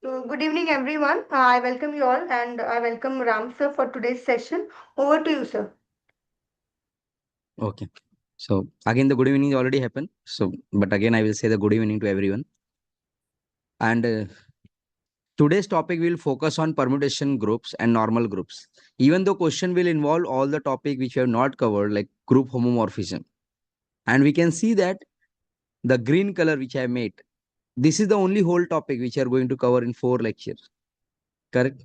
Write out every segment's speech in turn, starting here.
So, good evening, everyone. I welcome you all and I welcome Ram sir for today's session. Over to you, sir. Okay. So again, the good evening already happened. So, but again, I will say the good evening to everyone. And today's topic will focus on permutation groups and normal groups. Even though question will involve all the topic which we have not covered, like group homomorphism. And we can see that the green color which I have made, this is the only whole topic which we are going to cover in 4 lectures. Correct?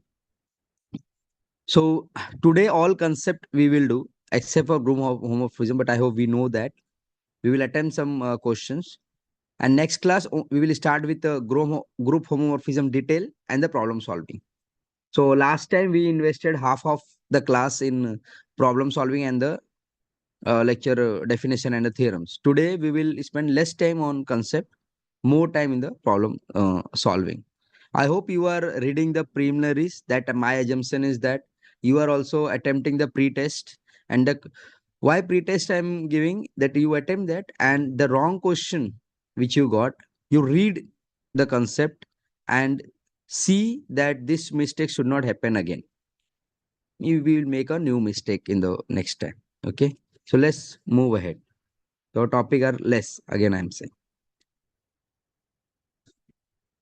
So today all concept we will do except for group homomorphism, but I hope we know that. We will attempt some questions. And next class, we will start with the group homomorphism detail and the problem solving. So last time we invested half of the class in problem solving and the lecture definition and the theorems. Today we will spend less time on concept, more time in the problem solving. I hope you are reading the preliminaries. That my assumption is that you are also attempting the pre-test. And the why pre-test I'm giving, that you attempt that and the wrong question which you got, you read the concept and see that this mistake should not happen again. You will make a new mistake in the next time. Okay. So let's move ahead. The topic are less, again I'm saying.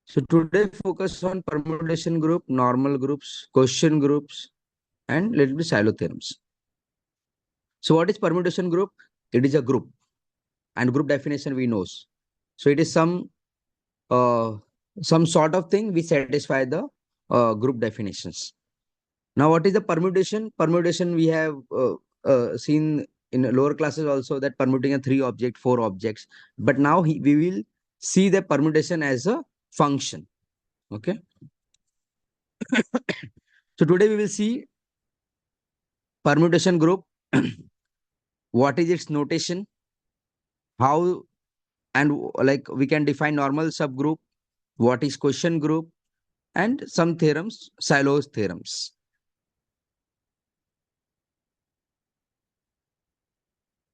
So today focus on permutation group, normal groups, question groups, and little bit silo theorems. So what is permutation group? It is a group, and group definition we knows. So it is uh, some sort of thing we satisfy the group definitions. Now what is the permutation? Permutation we have seen in lower classes also, that permuting a 3 object, 4 objects. But now we will see the permutation as a function. Okay. So today we will see permutation group, what is its notation, how and like we can define normal subgroup, what is question group, and some theorems, Silo's theorems.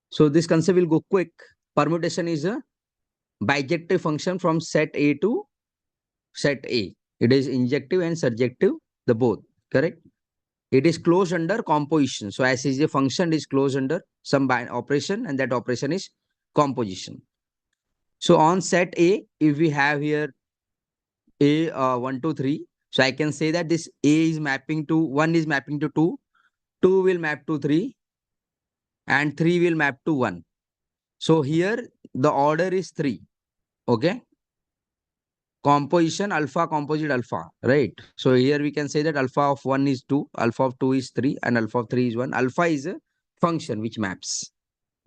So this concept will go quick. Permutation is a bijective function from set A to set A. It is injective and surjective, the both, correct? It is closed under composition. So as is a function is closed under some operation, and that operation is composition. So on set A, if we have here A 1, 2, 3, so I can say that this A is mapping to 1 is mapping to 2, 2 will map to 3, and 3 will map to 1. So here the order is 3. Okay. Composition alpha, composite alpha, right? So here we can say that alpha of 1 is 2, alpha of 2 is 3, and alpha of 3 is 1. Alpha is a function which maps.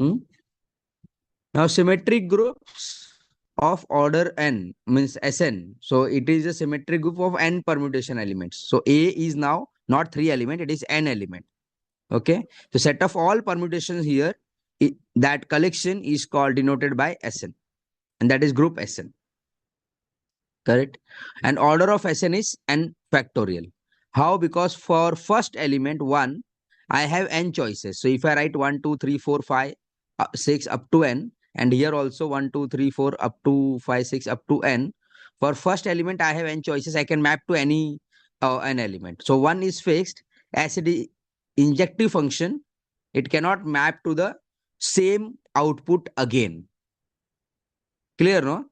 Now symmetric groups of order n means Sn. So it is a symmetric group of n permutation elements. So A is now not 3 element, it is n element. Okay. The set of all permutations here, that collection is called denoted by Sn, and that is group Sn. Correct. And order of Sn is n factorial. How? Because for first element 1, I have n choices. So if I write 1, 2, 3, 4, 5, 6 up to n, and here also 1, 2, 3, 4 up to 5, 6 up to n. For first element, I have n choices. I can map to any n element. So 1 is fixed. As it is injective function, it cannot map to the same output again. Clear, no?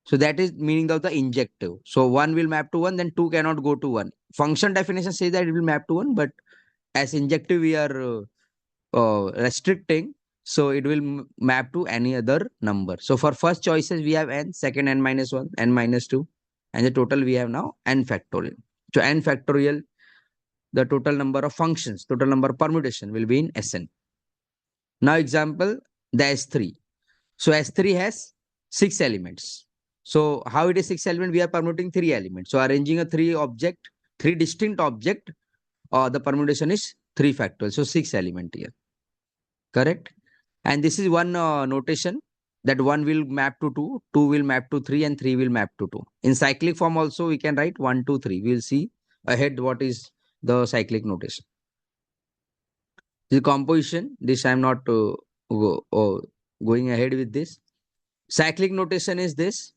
So that is meaning of the injective. So 1 will map to 1, then 2 cannot go to 1. Function definition says that it will map to 1, but as injective we are restricting, so it will map to any other number. So for first choices we have n, second n minus 1, n minus 2, and the total we have now n factorial. So n factorial, the total number of functions, total number of permutation will be in Sn. Now example, the S3. So S3 has 6 elements. So how it is 6 element? We are permuting 3 elements. So arranging a 3 distinct object, the permutation is 3 factorial. So 6 element here. Correct? And this is one notation, that 1 will map to 2, 2 will map to 3, and 3 will map to 2. In cyclic form also we can write 1, 2, 3. We will see ahead what is the cyclic notation. The composition, this I am not going ahead with this. Cyclic notation is this.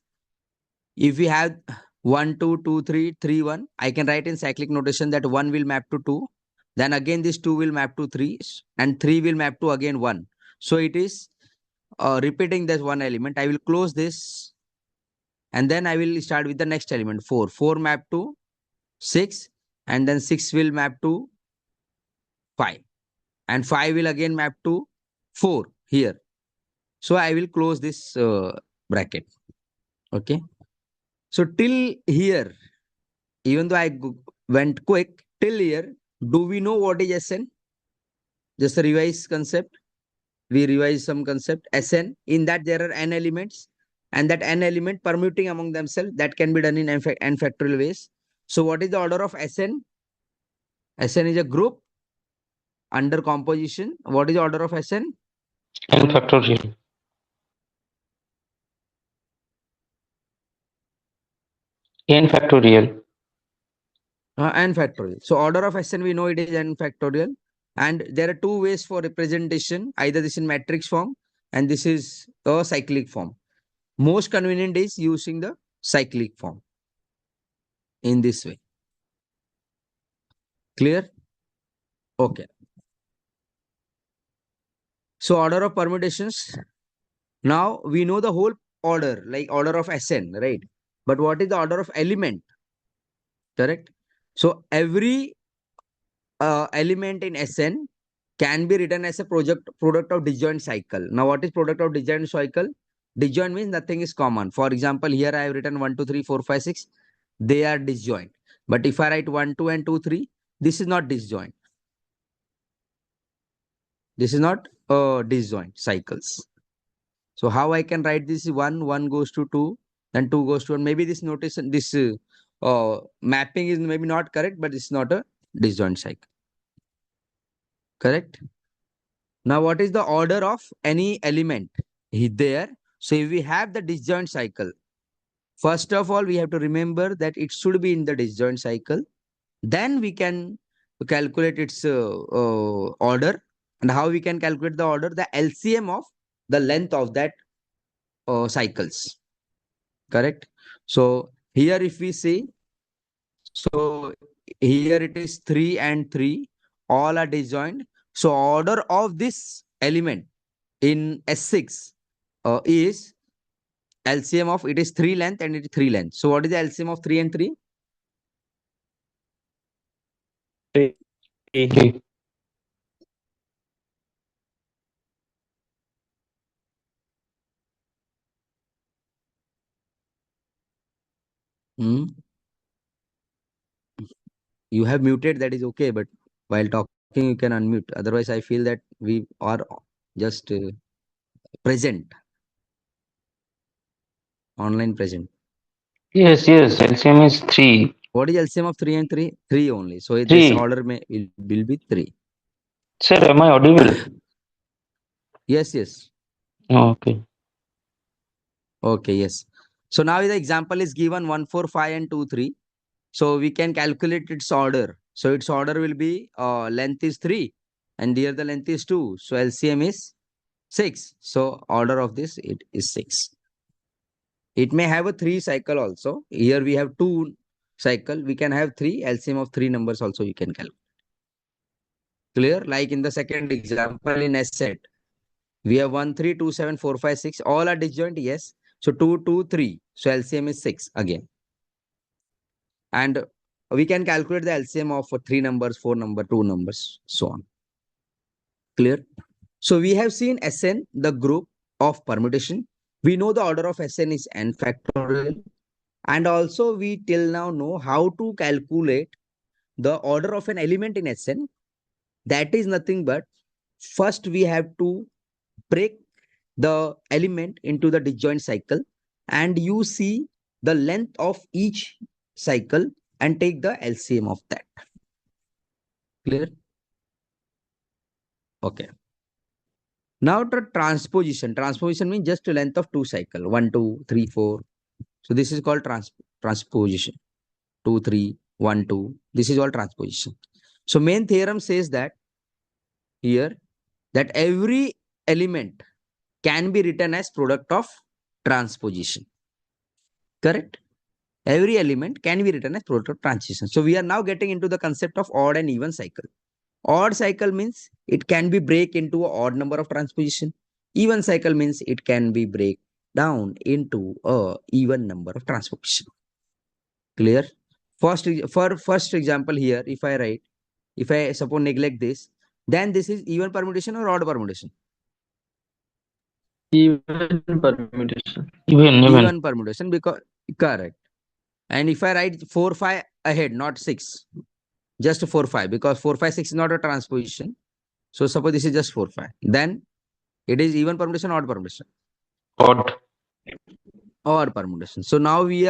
If we have 1, 2, 2, 3, 3, 1. I can write in cyclic notation that 1 will map to 2. Then again this 2 will map to 3 and 3 will map to again 1. So it is repeating this one element. I will close this and then I will start with the next element 4. 4 map to 6 and then 6 will map to 5 and 5 will again map to 4 here. So I will close this bracket. Okay. So till here, even though I went quick, till here, do we know what is SN? Just a revised concept. We revise some concept. SN, in that there are n elements and that n element permuting among themselves. That can be done in n factorial ways. So what is the order of SN? SN is a group under composition. What is the order of SN? n factorial. N factorial. N factorial. So order of SN, we know it is n factorial. And there are two ways for representation. Either this in matrix form and this is a cyclic form. Most convenient is using the cyclic form in this way. Clear? Okay. So order of permutations. Now we know the whole order, like order of SN, right? But what is the order of element? Correct? So every element in SN can be written as a product of disjoint cycle. Now what is product of disjoint cycle? Disjoint means nothing is common. For example, here I have written 1, 2, 3, 4, 5, 6. They are disjoint. But if I write 1, 2 and 2, 3, this is not disjoint. This is not disjoint cycles. So how I can write this? 1, 1 goes to 2, then 2 goes to 1. Maybe this notation, this mapping is maybe not correct, but it's not a disjoint cycle. Correct? Now, what is the order of any element there? So if we have the disjoint cycle, first of all, we have to remember that it should be in the disjoint cycle. Then we can calculate its order. And how we can calculate the order? The LCM of the length of that cycles. Correct? So here if we see, so here it is 3 and 3. All are disjoint. So order of this element in S6 is LCM of it is 3 length and it is 3 length. So what is the LCM of 3 and 3? 3. Hmm? You have muted, that is okay, but while talking you can unmute. Otherwise, I feel that we are just present, online present. Yes, LCM is 3. What is LCM of 3 and 3? 3 only. So this 3. order will be 3. Sir, am I audible? Yes, yes. Oh, okay. Okay, yes. So now the example is given 1, 4, 5 and 2, 3. So we can calculate its order. So its order will be length is 3 and here the length is 2. So LCM is 6. So order of this, it is 6. It may have a 3 cycle also. Here we have 2 cycle. We can have 3. LCM of 3 numbers also you can calculate. Clear? Like in the second example in S set. We have 1, 3, 2, 7, 4, 5, 6. All are disjoint, yes. So 2, 2, 3. So LCM is 6 again. And we can calculate the LCM of 3 numbers, 4 numbers, 2 numbers, so on. Clear? So we have seen Sn, the group of permutation. We know the order of Sn is n factorial. And also we till now know how to calculate the order of an element in Sn. That is nothing but first we have to break the element into the disjoint cycle and you see the length of each cycle and take the LCM of that. Clear? Okay. Now the transposition. Transposition means just the length of 2 cycle. 1, 2, 3, 4. So this is called transposition. 2, 3, 1, 2. This is all transposition. So main theorem says that here that every element can be written as product of transposition. Correct? every element can be written as product of transition. So we are now getting into the concept of odd and even cycle. Odd cycle means it can be break into an odd number of transposition. Even cycle means it can be break down into a even number of transposition. Clear? For first example here, if I suppose neglect this, then this is even permutation or odd permutation? Even permutation. Even. Even permutation, because correct. And if I write 4, 5 ahead, not 6, just 4, 5, because 4, 5, 6 is not a transposition. So suppose this is just 4, 5. Then it is even permutation, odd permutation. Odd. Odd permutation. So now we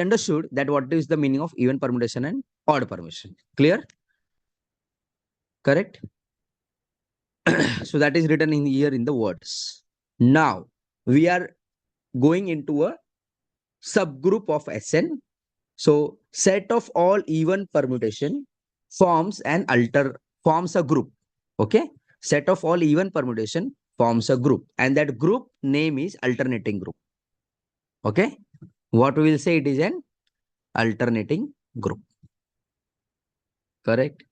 understood that what is the meaning of even permutation and odd permutation. Clear? Correct? So that is written in here in the words. Now we are going into a subgroup of Sn. So set of all even permutation forms a group. Okay. Set of all even permutation forms a group, and that group name is alternating group. Okay. What we will say, it is an alternating group. Correct.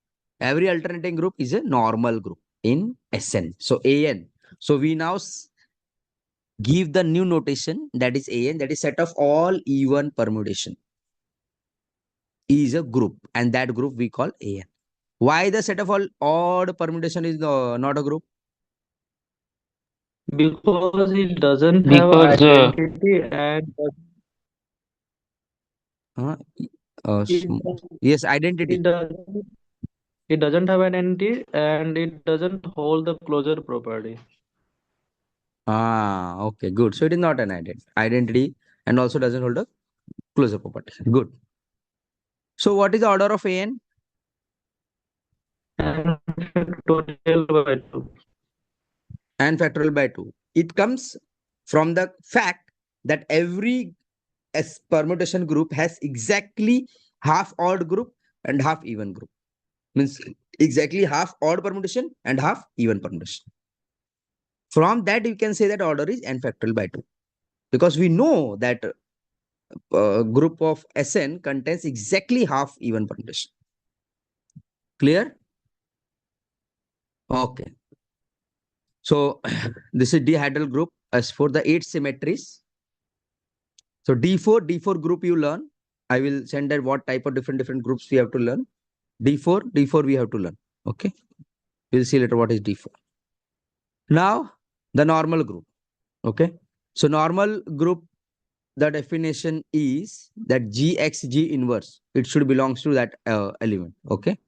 Every alternating group is a normal group in Sn. So An. So we now give the new notation, that is An, that is set of all even permutation is a group, and that group we call An. Why the set of all odd permutation is not a group? Because it doesn't have Because identity and Uh, it, yes, identity. it doesn't it doesn't have identity and it doesn't hold the closure property. Okay, good. So it is not an identity and also doesn't hold a closure property. Good. So what is the order of An? And factorial by 2. And factorial by 2. It comes from the fact that every permutation group has exactly half odd group and half even group. Means exactly half odd permutation and half even permutation. From that, you can say that order is n factorial by 2. Because we know that group of Sn contains exactly half even permutation. Clear? Okay. So this is dihedral group as for the 8 symmetries. So D4 group you learn. I will send that what type of different groups we have to learn. D4 we have to learn. Okay. We'll see later what is D4. Now the normal group. Okay. So normal group, the definition is that Gx inverse, it should belongs to that element. Okay.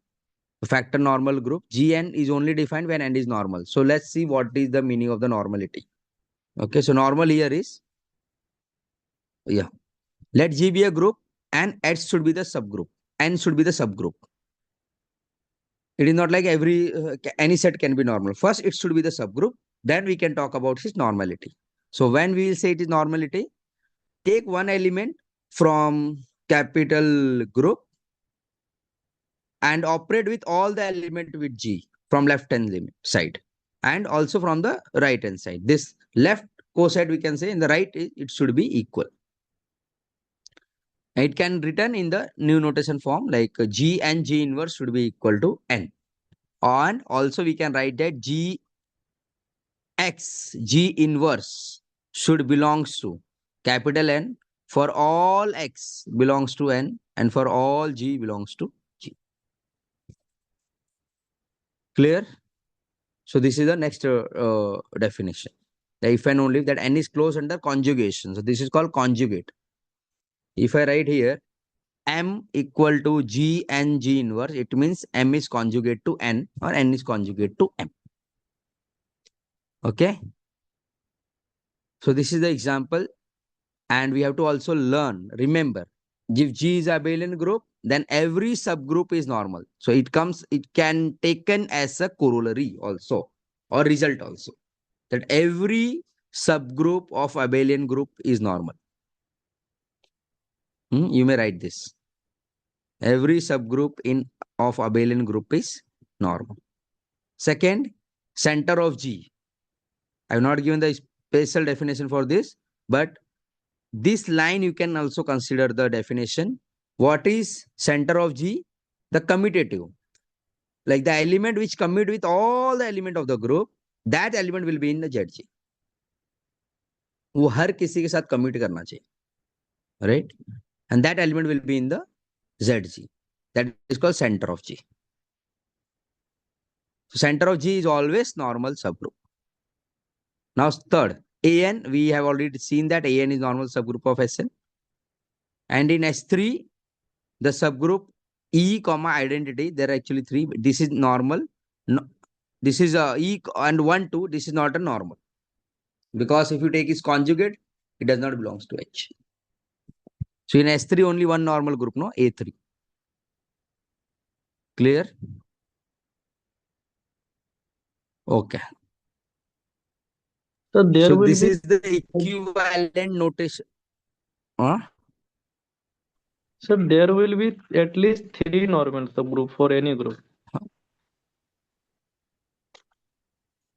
Factor normal group. Gn is only defined when n is normal. So let's see what is the meaning of the normality. Okay. So normal here is, yeah. Let G be a group and H should be the subgroup. N should be the subgroup. It is not like any set can be normal. First, it should be the subgroup. Then we can talk about its normality. So when we will say it is normality, take one element from capital group and operate with all the element with G from left hand side and also from the right hand side. This left coside we can say, in the right it should be equal. It can written in the new notation form like G and G inverse should be equal to N. And also we can write that G inverse should belongs to capital N for all X belongs to N and for all G belongs to G. Clear? So this is the next definition. The if and only if that N is closed under conjugation. So this is called conjugate. If I write here M equal to G and G inverse, it means M is conjugate to N or N is conjugate to M. Okay. So this is the example, and we have to also learn, remember, if G is a abelian group, then every subgroup is normal. So it can taken as a corollary also or result also, that every subgroup of abelian group is normal. You may write this. Every subgroup of abelian group is normal. Second, center of G. I have not given the special definition for this, but this line you can also consider the definition. What is center of G? The commutative. Like the element which commute with all the element of the group, that element will be in the ZG. वो हर किसी के साथ commute करना चाहिए, right? And that element will be in the ZG. That is called center of G. So center of G is always normal subgroup. Now third, AN, we have already seen that AN is normal subgroup of SN. And in S3, the subgroup E comma identity, there are actually three. This is normal. No, this is E and 1, 2. This is not a normal. Because if you take its conjugate, it does not belongs to H. So in S3, only one normal group, no? A3. Clear? Okay. So there So will this be is the equivalent notation. Huh? so there will be at least 3 normal subgroup for any group.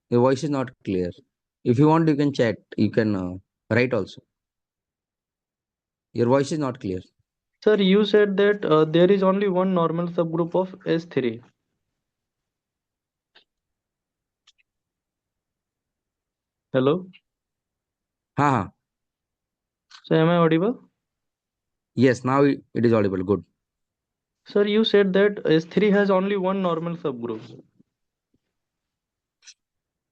Your voice is not clear. If you want, you can chat. You can write also. Your voice is not clear. Sir, you said that there is only one normal subgroup of S3. Hello? Ha. So am I audible? Yes, now it is audible. Good. Sir, you said that S3 has only one normal subgroup.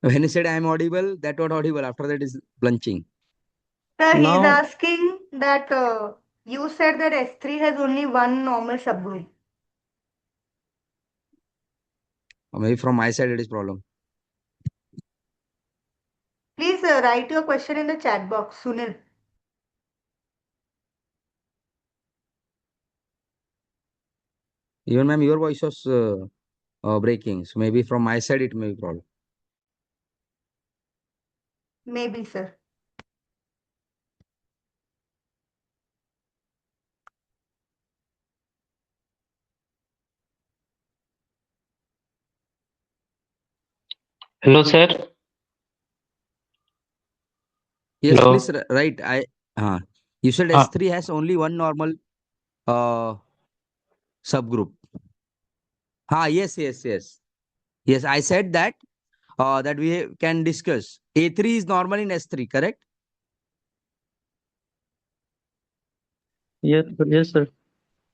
When you said I am audible, that was audible. After that is blanching. Sir, he is Now, asking that you said that S3 has only one normal subgroup. Or maybe from my side it is problem. Please write your question in the chat box, Sunil. Even ma'am, your voice was breaking. So maybe from my side it may be problem. Maybe, sir. Hello, sir. Yes, Hello. please write. You said Ah, S3 has only one normal subgroup. Yes. Yes, I said that that we can discuss. A3 is normal in S3, correct? yes, sir.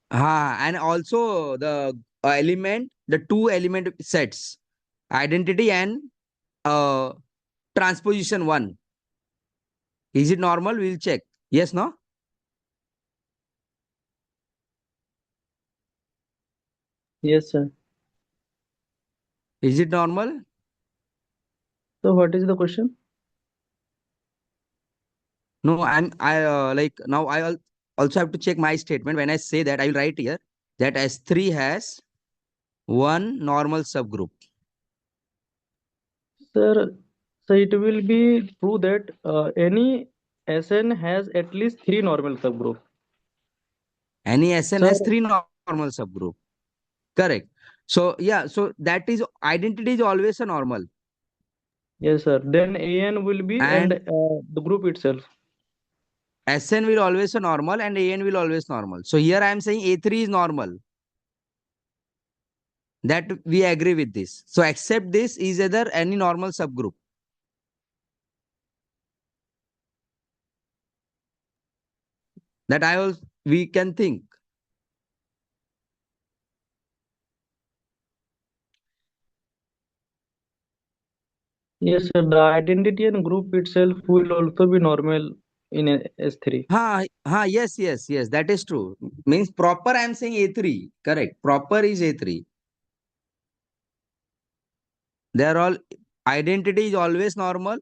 And also the element, the two element sets, identity and uh, transposition 1. Is it normal? We'll check. Yes, no? Yes, sir. Is it normal? So what is the question? No, like now also have to check my statement. When I say that, I will write here that S3 has one normal subgroup. Sir, so it will be true that any SN has at least 3 normal subgroup. Any SN Sir, has three normal subgroup. Correct. So yeah, so that is identity is always a normal. yes, sir. Then AN will be and And the group itself. SN will always a normal and AN will always normal. So here I am saying A3 is normal. That we agree with this. So except this is either any normal subgroup. That we can think. Yes, sir. The identity and group itself will also be normal in S3. Yes. That is true. Means proper I am saying A3. Correct. Proper is A3. They are all identity is always normal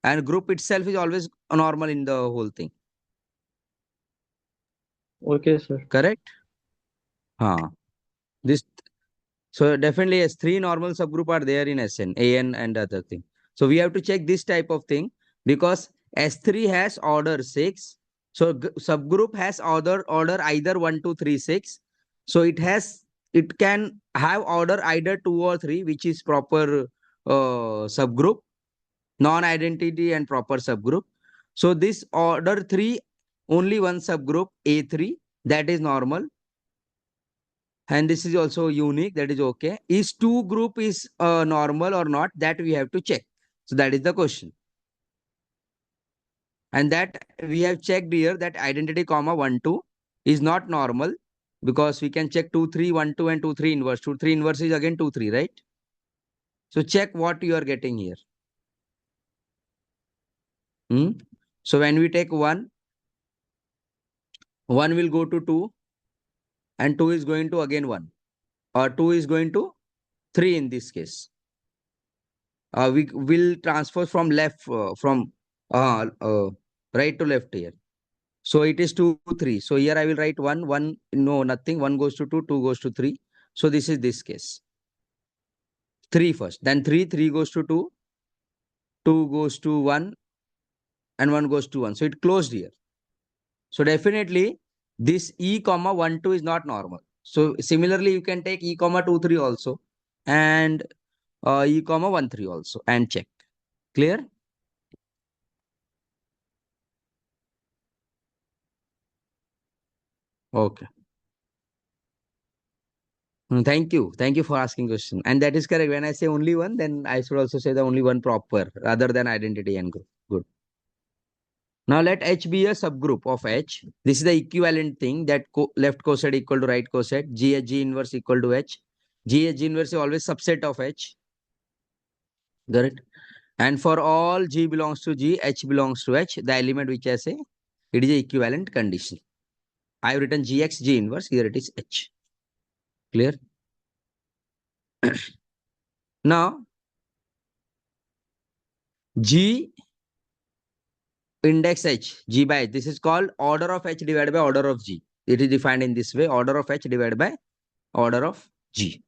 and group itself is always normal in the whole thing. Okay, sir. Correct? This So definitely yes, three normal subgroup are there in SN, AN and other thing. So we have to check this type of thing because S3 has order 6. So subgroup has order either 1, 2, 3, 6. So it can have order either 2 or 3, which is proper subgroup, non-identity and proper subgroup. So this order 3 only one subgroup A3, that is normal, and this is also unique, that is okay. Is two group is normal or not, that we have to check. So that is the question. And that we have checked here, that identity comma 1 2 is not normal, because we can check 2 3 1 2 and 2 3 inverse. 2 3 inverse is again 2 3, right? So check what you are getting here. So when we take 1, 1 will go to 2, and 2 is going to again 1, or 2 is going to 3 in this case. We will transfer from right to left here. So it is 2 3. So here I will write 1 1, no, nothing. 1 goes to 2, 2 goes to 3. So this is this case. 3 first, then 3 3 goes to 2, 2 goes to 1, and 1 goes to 1. So it closed here. So definitely this E comma 1 2 is not normal. So similarly you can take E comma 2 3 also, and E comma 1 3 also, and check. Clear? Okay. Thank you. Thank you for asking question. And that is correct. When I say only one, then I should also say the only one proper rather than identity and group. Good. Now let H be a subgroup of H. This is the equivalent thing, that left coset equal to right coset. G H G inverse equal to H. G H G inverse is always subset of H. Correct. And for all G belongs to G, H belongs to H, the element which I say, it is a equivalent condition. I have written Gx G inverse. Here it is H. Clear? Now G index H, G by H. This is called order of H divided by order of G. It is defined in this way, order of H divided by order of G.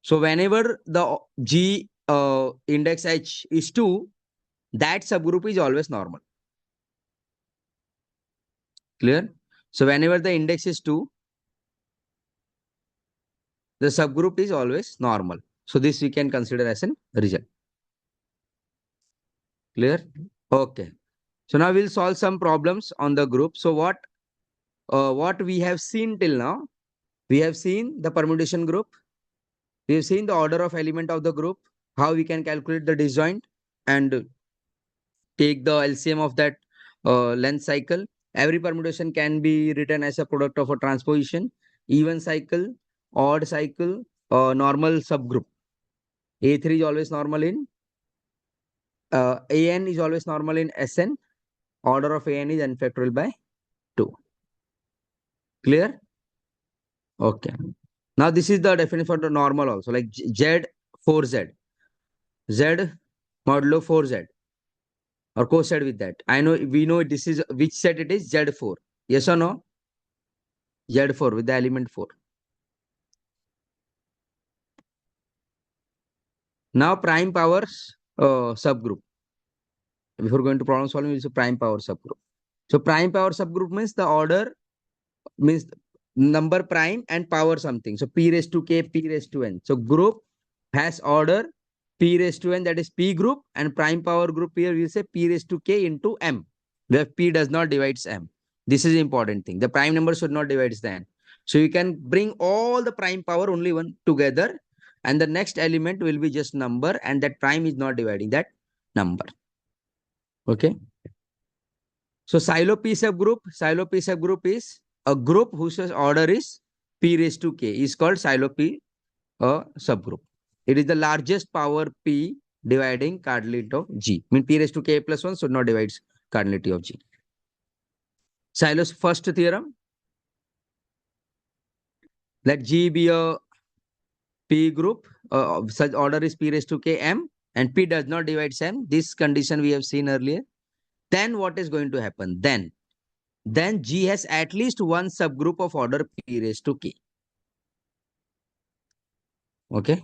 So whenever the G index H is 2, that subgroup is always normal. Clear? So whenever the index is 2, the subgroup is always normal. So this we can consider as a result. Clear? Okay. So now we'll solve some problems on the group. So what we have seen till now, we have seen the permutation group. We have seen the order of element of the group, how we can calculate the disjoint and take the LCM of that length cycle. Every permutation can be written as a product of a transposition, even cycle, odd cycle, normal subgroup. A3 is always normal in AN is always normal in SN. Order of AN is n factorial by 2. Clear? Okay. Now this is the definition for the normal also, like Z 4Z. Z modulo 4Z. Or co-set with that. We know this is which set it is, Z4. Yes or no? Z4 with the element 4. Now prime powers subgroup. Before going to problem solving, it's a prime power subgroup. So prime power subgroup means the order means number prime and power something. So P raised to K, P raised to N. So group has order P raised to N, that is P group, and prime power group here we say P raised to K into M, where P does not divides M. This is the important thing. The prime number should not divide the N. So you can bring all the prime power only one together, and the next element will be just number, and that prime is not dividing that number. Okay. So silo P subgroup is a group whose order is P raised to K is called silo P subgroup. It is the largest power P dividing cardinality of G. Mean P raised to K plus 1 should not divide cardinality of G. Silo's first theorem. Let G be a P group. Such order is P raised to K M, and P does not divide M. This condition we have seen earlier. Then what is going to happen? Then G has at least one subgroup of order P raised to K. Okay.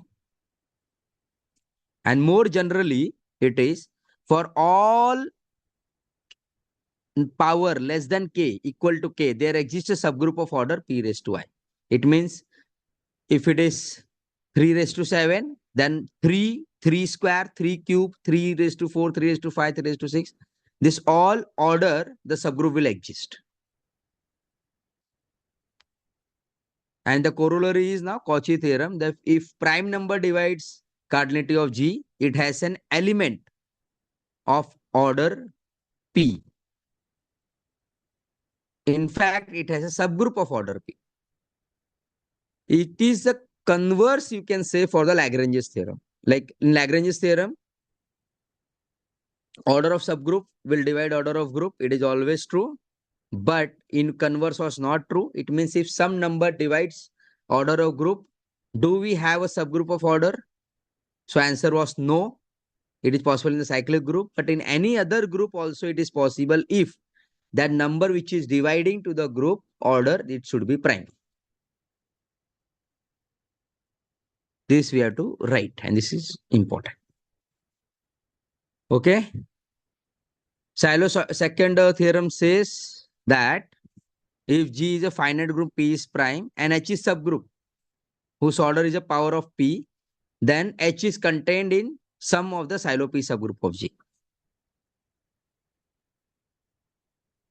And more generally, it is for all power less than K equal to K, there exists a subgroup of order P raised to I. It means if it is 3 raised to 7, then 3, 3 square, 3 cube, 3 raised to 4, 3 raised to 5, 3 raised to 6. This all order, the subgroup will exist. And the corollary is now Cauchy theorem that if prime number divides cardinality of G, it has an element of order P. In fact, it has a subgroup of order P. It is the converse, you can say, for the Lagrange's theorem. Like in Lagrange's theorem, order of subgroup will divide order of group. It is always true. But in converse was not true. It means if some number divides order of group, do we have a subgroup of order? So answer was no. It is possible in the cyclic group, but in any other group also it is possible if that number which is dividing to the group order, it should be prime. This we have to write, and this is important. Okay. Solo's second theorem says that if G is a finite group, P is prime, and H is subgroup, whose order is a power of P, then H is contained in some of the Silo P subgroup of G.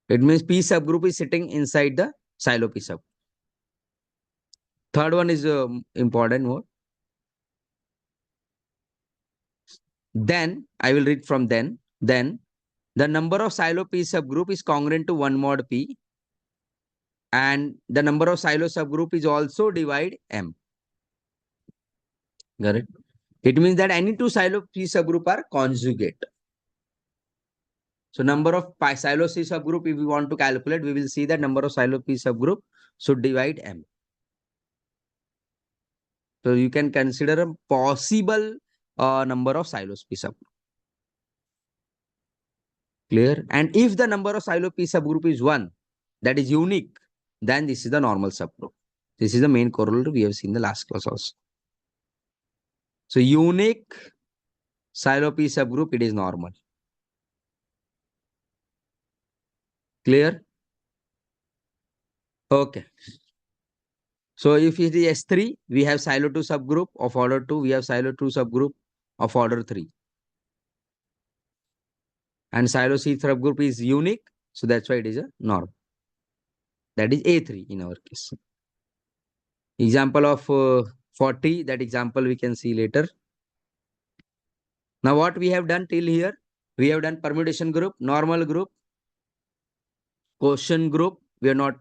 It means P subgroup is sitting inside the Silo P subgroup. Third one is important more. Then, I will read from then. Then, the number of Silo P subgroup is congruent to 1 mod P. And the number of Silo subgroup is also divide M. Got it? It means that any two Silo P subgroup are conjugate. So, number of Silo C subgroup, if we want to calculate, we will see that number of Silo P subgroup should divide M. So, you can consider a possible number of Silo P subgroup. Clear? And if the number of Silo P subgroup is 1, that is unique, then this is the normal subgroup. This is the main corollary we have seen in the last class also. So unique Silo P subgroup, it is normal. Clear? Okay. So if it is S3, we have Silo 2 subgroup of order 2, we have Silo 2 subgroup of order 3. And Silo C subgroup is unique, so that's why it is a norm. That is A3 in our case. Example of 40, that example we can see later. Now what we have done till here, we have done permutation group, normal group, quotient group. We are not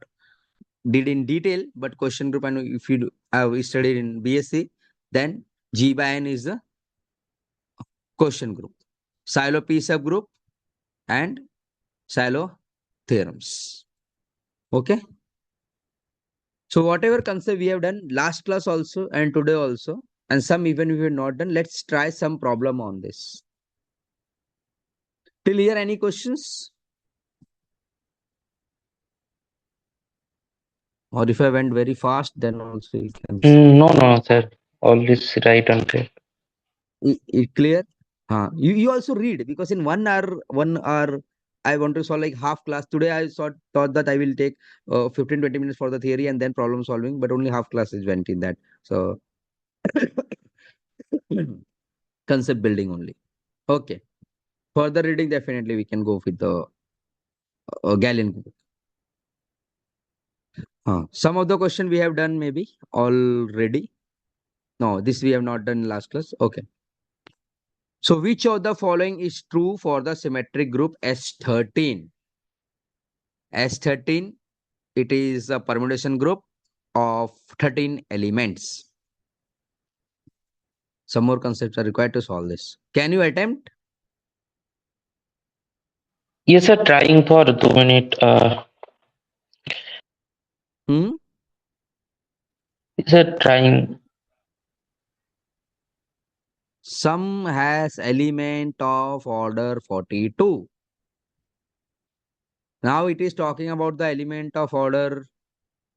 did in detail, but quotient group, and if you have studied in BSc, then G by N is the quotient group. Silo P subgroup and Silo theorems. Okay. So whatever concept we have done last class also and today also, and some even we have not done, let's try some problem on this. Till here, any questions? Or if I went very fast, then also you can say. No, sir. All is right on track. Clear? You also read, because in 1 hour, I want to solve like half class. Today I thought that I will take 15-20 minutes for the theory and then problem solving, but only half class is went in that. So concept building only. Okay. Further reading, definitely we can go with the Galilean book. Some of the question we have done maybe already. No, this we have not done in last class. Okay. So which of the following is true for the symmetric group S13? S13, it is a permutation group of 13 elements. Some more concepts are required to solve this. Can you attempt? Yes, sir. Trying for 2 minutes. Yes, sir. Trying. Some has element of order 42. Now it is talking about the element of order,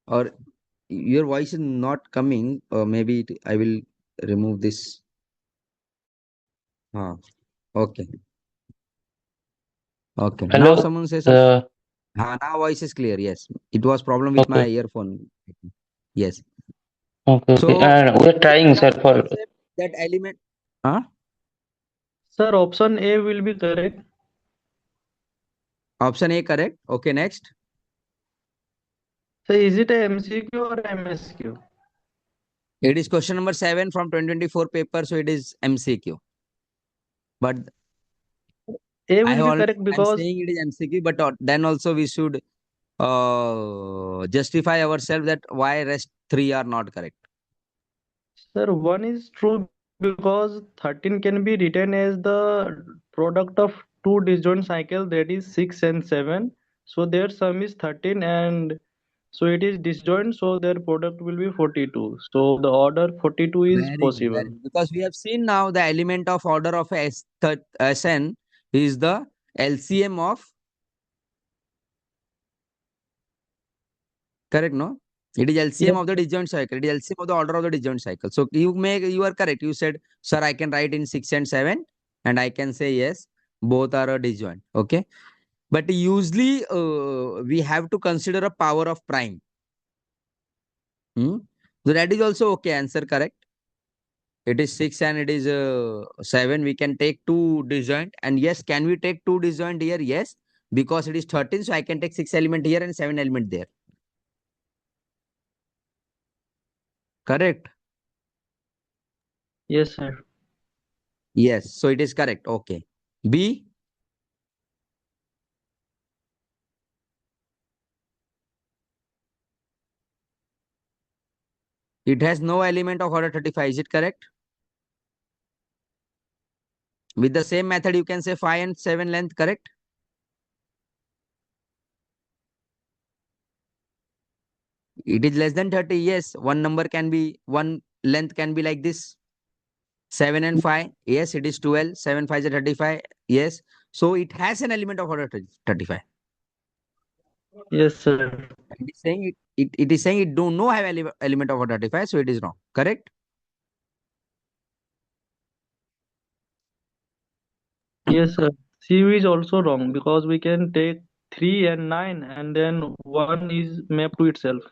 or your voice is not coming. Maybe I will remove this. Okay. Okay. Now Hello. someone says, now voice is clear. Yes. It was problem with my Okay. earphone. Yes. Okay. So And we're trying, sir, for. concept that element. Sir, option A will be correct. Option A correct. Okay, next. So is it a MCQ or MSQ? It is question number 7 from 2024 paper, so it is MCQ. But A I will have be already, correct I'm because saying it is MCQ, but then also we should justify ourselves that why rest 3 are not correct. sir, one is true because 13 can be written as the product of two disjoint cycle, that is 6 and 7. So their sum is 13 and so it is disjoint, so their product will be 42. So the order 42 is Very good, possible. very good. Because we have seen now the element of order of Sn is the LCM of, correct, no? It is LCM Yes, of the disjoint cycle. It is LCM of the order of the disjoint cycle. So you are correct. You said, sir, I can write in 6 and 7, and I can say yes, both are a disjoint. Okay. But usually we have to consider a power of prime. So that is also okay. Answer correct. It is 6 and it is 7. We can take two disjoint. And yes, can we take two disjoint here? Yes, because it is 13. So I can take 6 element here and 7 element there. Correct. yes, sir. Yes. So it is correct. Okay. B. It has no element of order 35. Is it correct? With the same method, you can say 5 and 7 length, correct? It is less than 30. Yes. One number can be, one length can be like this. 7 and 5. Yes, it is 12. 7, 5 is 35. Yes. So it has an element of order 35. Yes, sir. It is saying it is saying it do not have element of order 35. So it is wrong. Correct? Yes, sir. CU is also wrong because we can take 3 and 9 and then 1 is mapped to itself.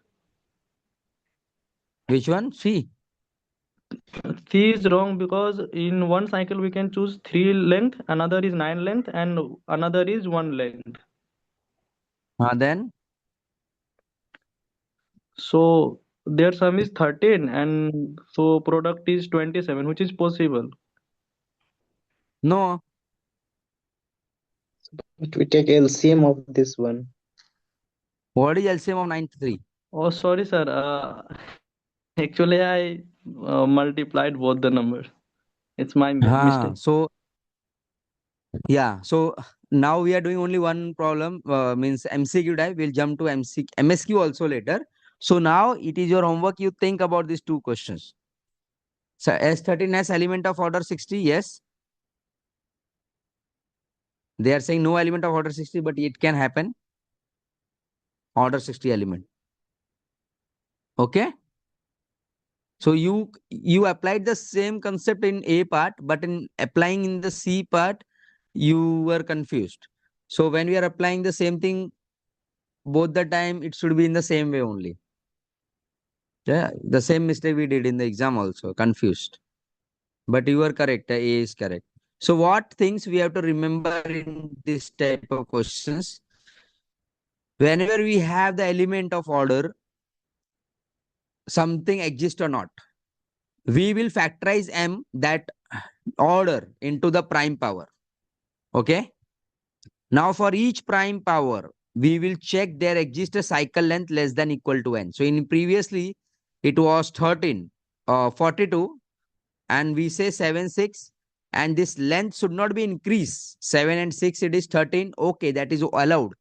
Which one? C. C is wrong because in one cycle we can choose 3 length, another is 9 length, and another is 1 length. Then? So their sum is 13 and so product is 27, which is possible. No. But we take LCM of this one. What is LCM of 93? Oh, sorry, sir. Actually, I multiplied both the numbers. It's my mistake. So, yeah. So now we are doing only one problem, means MCQ type. We'll jump to MSQ also later. So now it is your homework. You think about these two questions. So S13 has element of order 60. Yes. They are saying no element of order 60, but it can happen. Order 60 element. Okay. So you applied the same concept in A part, but in applying in the C part, you were confused. So when we are applying the same thing both the time, it should be in the same way only. Yeah, the same mistake we did in the exam also, confused. But you are correct. A is correct. So what things we have to remember in this type of questions? Whenever we have the element of order, something exists or not, we will factorize M, that order, into the prime power. Okay. Now for each prime power, we will check there exists a cycle length less than equal to n. So in previously, it was 13, 42, and we say 7, 6, and this length should not be increased. 7 and 6, it is 13. Okay, that is allowed.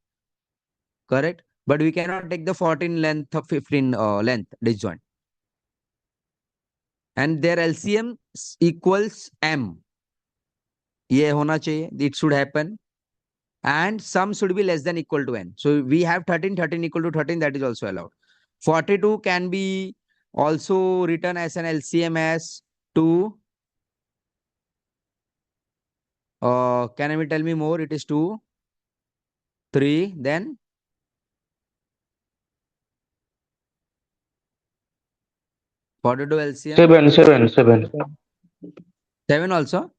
Correct. But we cannot take the 14 length of 15 length disjoint. And their LCM equals M. ये होना चाहिए. It should happen. And sum should be less than equal to n. So we have 13, 13 equal to 13, that is also allowed. 42 can be also written as an LCM as 2. Can you tell me more? It is 2, 3, then 42 LCM. 7, 7, 7. 7 also.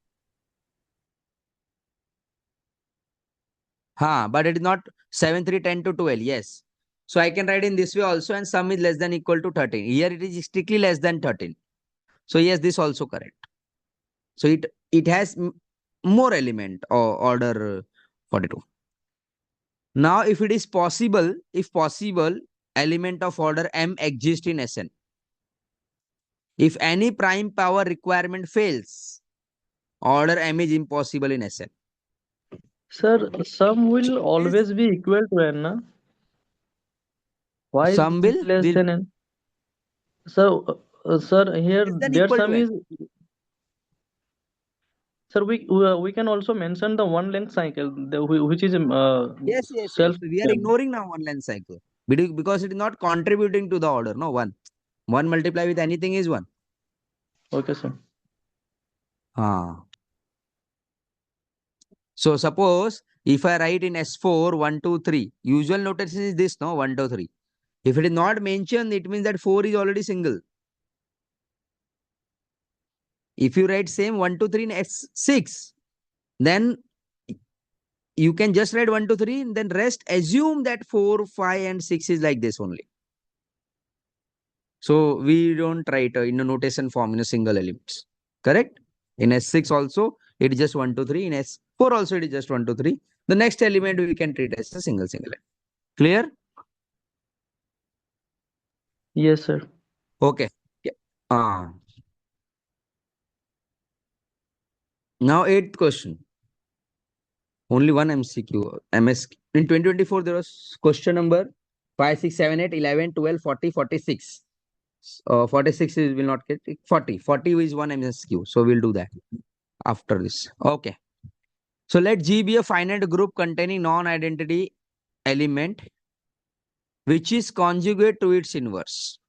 But it is not 7, 3, 10 to 12. Yes. So I can write in this way also, and sum is less than equal to 13. Here it is strictly less than 13. So yes, this also correct. So it has more element or order 42. Now, if it is possible, if possible, element of order m exists in Sn. If any prime power requirement fails, order m is impossible in Sn. Sir, sum So will this always be equal to n, na? Why is sum less will than n? So, sir, here less than their equal to sum n. is, sir, we can also mention the one length cycle, which is Yes, yes, yes. self. So we are ignoring now one length cycle because it is not contributing to the order. No, one. One multiply with anything is one. Okay, sir. Ah. So suppose if I write in S4 1, 2, 3, usual notation is this, no, 1, 2, 3. If it is not mentioned, it means that 4 is already single. If you write same 1, 2, 3 in S6, then you can just write 1, 2, 3, and then rest assume that 4, 5, and 6 is like this only. So we don't write in a notation form in a single elements. Correct? In S6 also, it is just 1, 2, 3. In S4 also, it is just 1, 2, 3. The next element we can treat as a single element. Clear? Yes, sir. Okay. Yeah. Now, eighth question. Only one MCQ. MS. In 2024, there was question number 5, 6, 7, 8, 11, 12, 40, 46. 46 is will not get 40. 40 is one MSQ. So we'll do that after this. Okay. So let G be a finite group containing non-identity element which is conjugate to its inverse.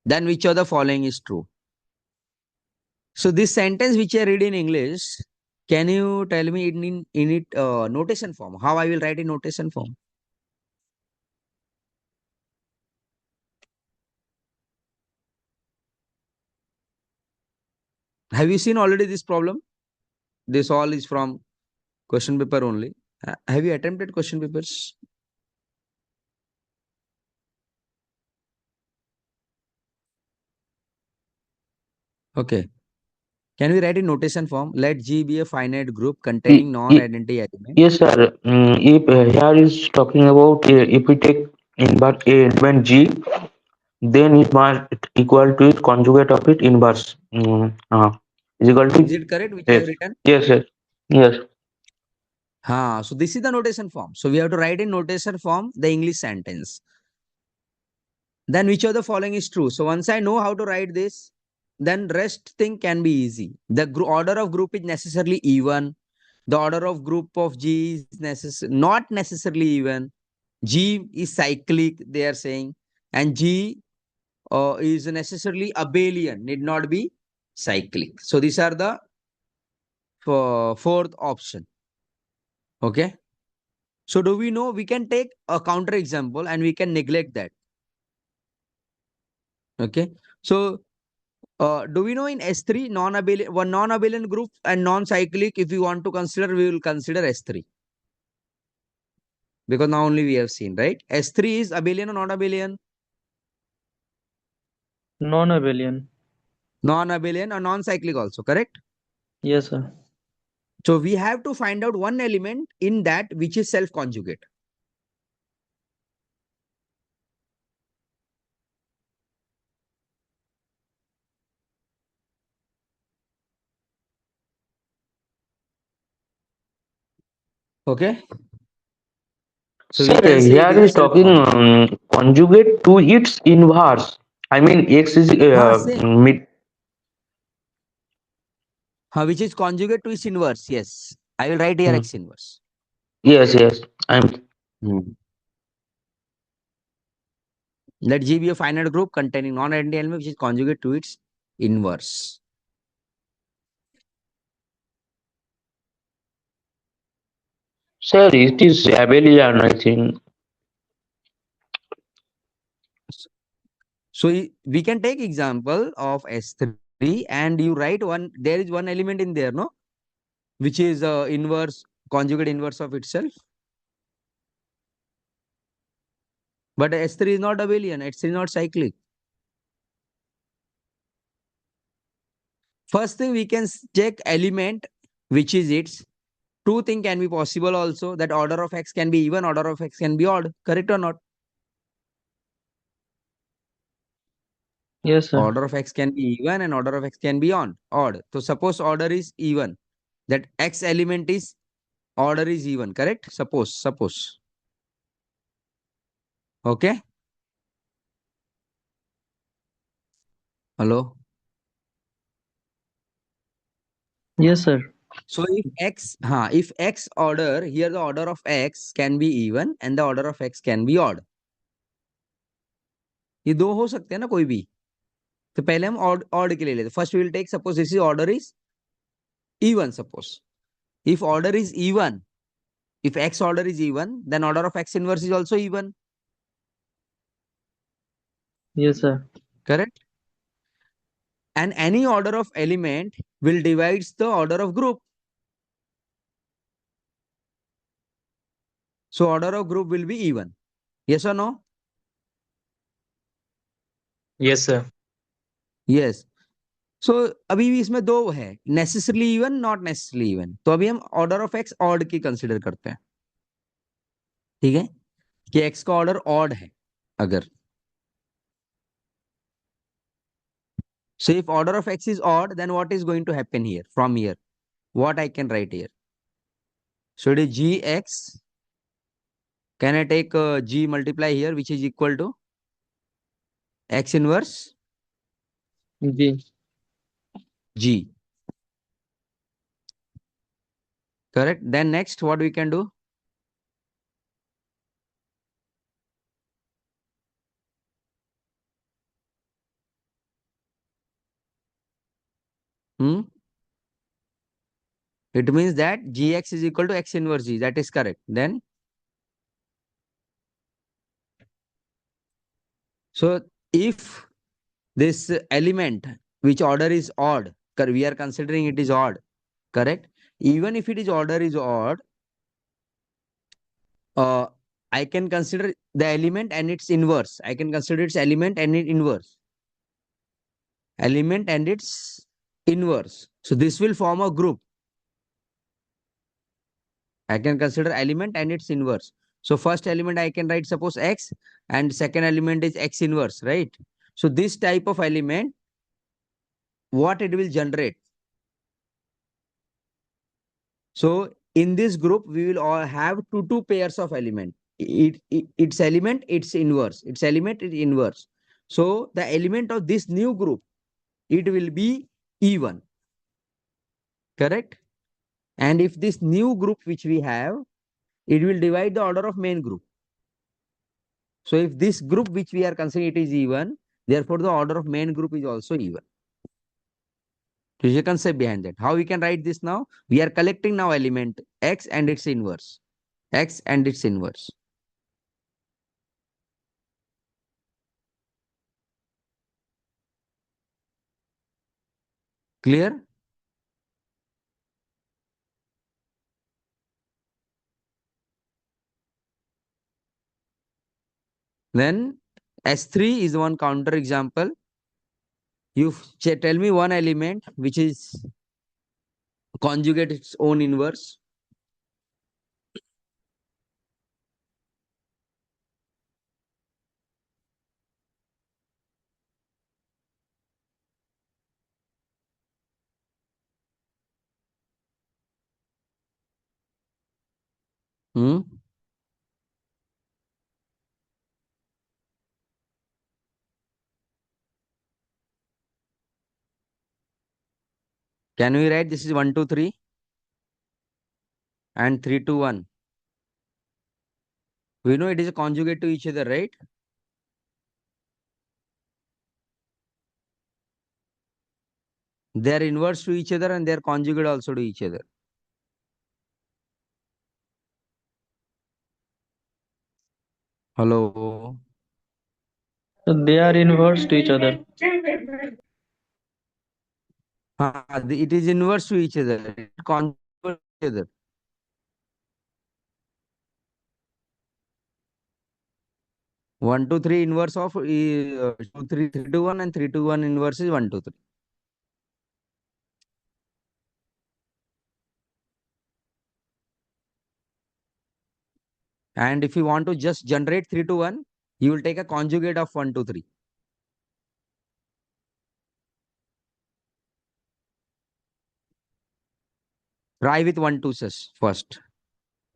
Then which of the following is true? So this sentence which I read in English, can you tell me in it notation form? How I will write in notation form? Have you seen already this problem? This all is from question paper only. Have you attempted question papers? Okay. Can we write in notation form? Let G be a finite group containing non-identity element. Yes, sir. If here is talking about if we take invert a element G, then it must equal to its conjugate of its inverse. Is equal Is to it correct which I have yes, written? yes, yes, yes. So this is the notation form. So we have to write in notation form the English sentence. Then which of the following is true? So once I know how to write this, then rest thing can be easy. The order of group is necessarily even. The order of group of G is not necessarily even. G is cyclic, they are saying, and G is necessarily abelian, need not be cyclic. So these are the fourth option. Okay. So do we know we can take a counter example and we can neglect that? Okay. So do we know in S3 non-abelian one non-abelian group and non-cyclic? If you want to consider, we will consider S3 because now only we have seen, right? S3 is abelian or non-abelian? Non-abelian. Non-abelian or non-cyclic also, correct? Yes, sir. So we have to find out one element in that which is self-conjugate. Okay. So we Sir, can say it here is a is talking self-conjugate. conjugate to its inverse. I mean, x is Same. mid. Which is conjugate to its inverse. Yes. I will write here Hmm. X inverse. Yes, yes. I'm. Hmm. Let G be a finite group containing non-identity element which is conjugate to its inverse. Sir, it is abelian, I think. So we can take example of S3 and you write one, there is one element in there, no? Which is inverse, conjugate inverse of itself. But S3 is not abelian. S3 is not cyclic. First thing we can check element, which is its. Two things can be possible also, that order of x can be even, order of x can be odd. Correct or not? Yes, sir. Order of x can be even and order of x can be odd. So suppose order is even, that x element is order is even. Correct? Suppose. Okay. Hello. Yes, sir. So if x order, here the order of x can be even and the order of x can be odd. ये दो हो सकते हैं ना कोई भी. तो पहले हम odd के लिए लेते. First we will take, suppose this is order is even. Suppose if order is even, if x order is even, then order of x inverse is also even. Yes, sir. Correct? And any order of element will divides the order of group. So order of group will be even. Yes or no? Yes, sir. Yes. So अभी भी इसमें दो है, necessarily even, not necessarily even. तो अभी हम order of x odd की consider करते हैं. ठीक है कि x का order odd है अगर. So if order of x is odd, then what is going to happen here? From here, what I can write here? So it is gx. Can I take g multiply here, which is equal to x inverse G. g. Correct? Then next, what we can do? Hmm? It means that gx is equal to x inverse g. That is correct. Then, so if this element which order is odd, we are considering it is odd, correct? Even if it is order is odd, I can consider the element and its inverse. I can consider its element and its inverse. Element and its inverse. So this will form a group. I can consider element and its inverse. So first element I can write suppose x and second element is x inverse, right? So this type of element, what it will generate? So in this group, we will all have two pairs of element. Its element, its inverse. Its element, its inverse. So the element of this new group, it will be even. Correct? And if this new group which we have, it will divide the order of main group. So if this group which we are considering it is even, therefore the order of main group is also even. There is a concept behind that. How we can write this now? We are collecting now element x and its inverse. X and its inverse. Clear? Then S3 is one counter example. You tell me one element which is conjugate its own inverse. Hmm? Can we write this is 1, 2, 3 and 3, 2, 1? We know it is a conjugate to each other, right? They are inverse to each other and they are conjugate also to each other. Hello. So they are inverse to each other. It is inverse to each other. It conjugate to each other. 1 to 3 inverse of 2, 3, 3 to 1 and 3 to 1 inverse is 1 to 3. And if you want to just generate 3 to 1, you will take a conjugate of 1 to 3. Try with 1 to first.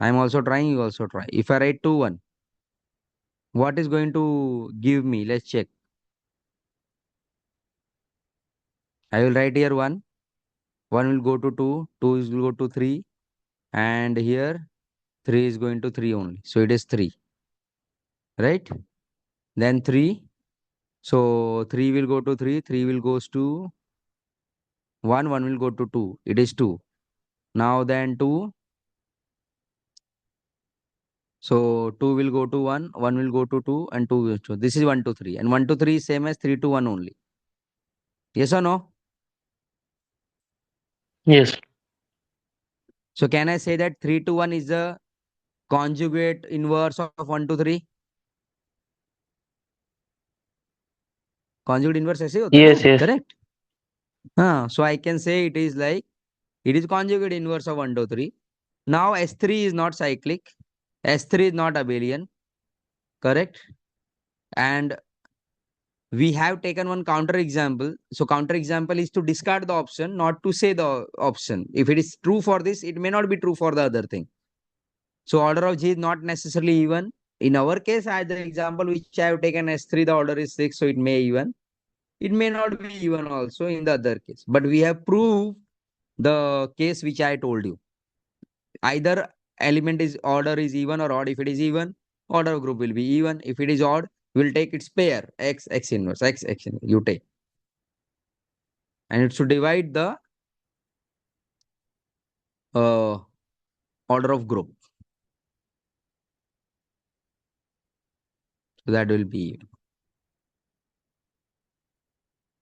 I am also trying, you also try. If I write 2, 1, what is going to give me? Let's check. I will write here 1. 1 will go to 2, 2 will go to 3, and here 3 is going to 3 only. So it is 3, right? Then 3. So 3 will go to 3, 3 will goes to 1, 1 will go to 2. It is 2. Now then 2. So 2 will go to 1, 1 will go to 2, and 2 will to. This is 1 to 3. And 1 to 3 is same as 3 to 1 only. Yes or no? Yes. So can I say that 3 to 1 is the conjugate inverse of 1 to 3? Conjugate inverse ऐसे होता है ना? Yes. Yes. Correct? So I can say it is like, it is conjugate inverse of 1 to 3. Now S3 is not cyclic. S3 is not abelian. Correct? And we have taken one counter example. So counter example is to discard the option, not to say the option. If it is true for this, it may not be true for the other thing. So order of G is not necessarily even. In our case, as the example which I have taken S3, the order is 6, so it may even. It may not be even also in the other case. But we have proved the case which I told you. Either element is order is even or odd. If it is even, order of group will be even. If it is odd, we'll take its pair, x inverse, x inverse, you take. And it should divide the order of group. So that will be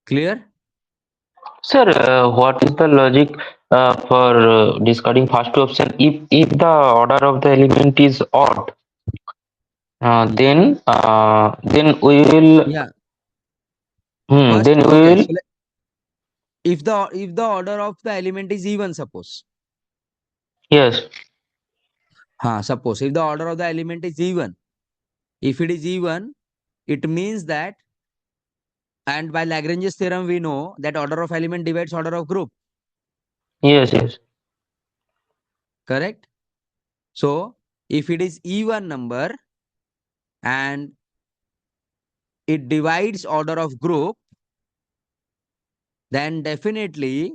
clear. Sir, what is the logic for discarding first option? If the order of the element is odd, then we will Yeah. then First, we okay. will So if the order of the element is even, suppose. yes. Suppose if the order of the element is even. If it is even, it means that, and by Lagrange's theorem, we know that order of element divides order of group. Yes. Yes. Correct? So if it is even number and it divides order of group, then definitely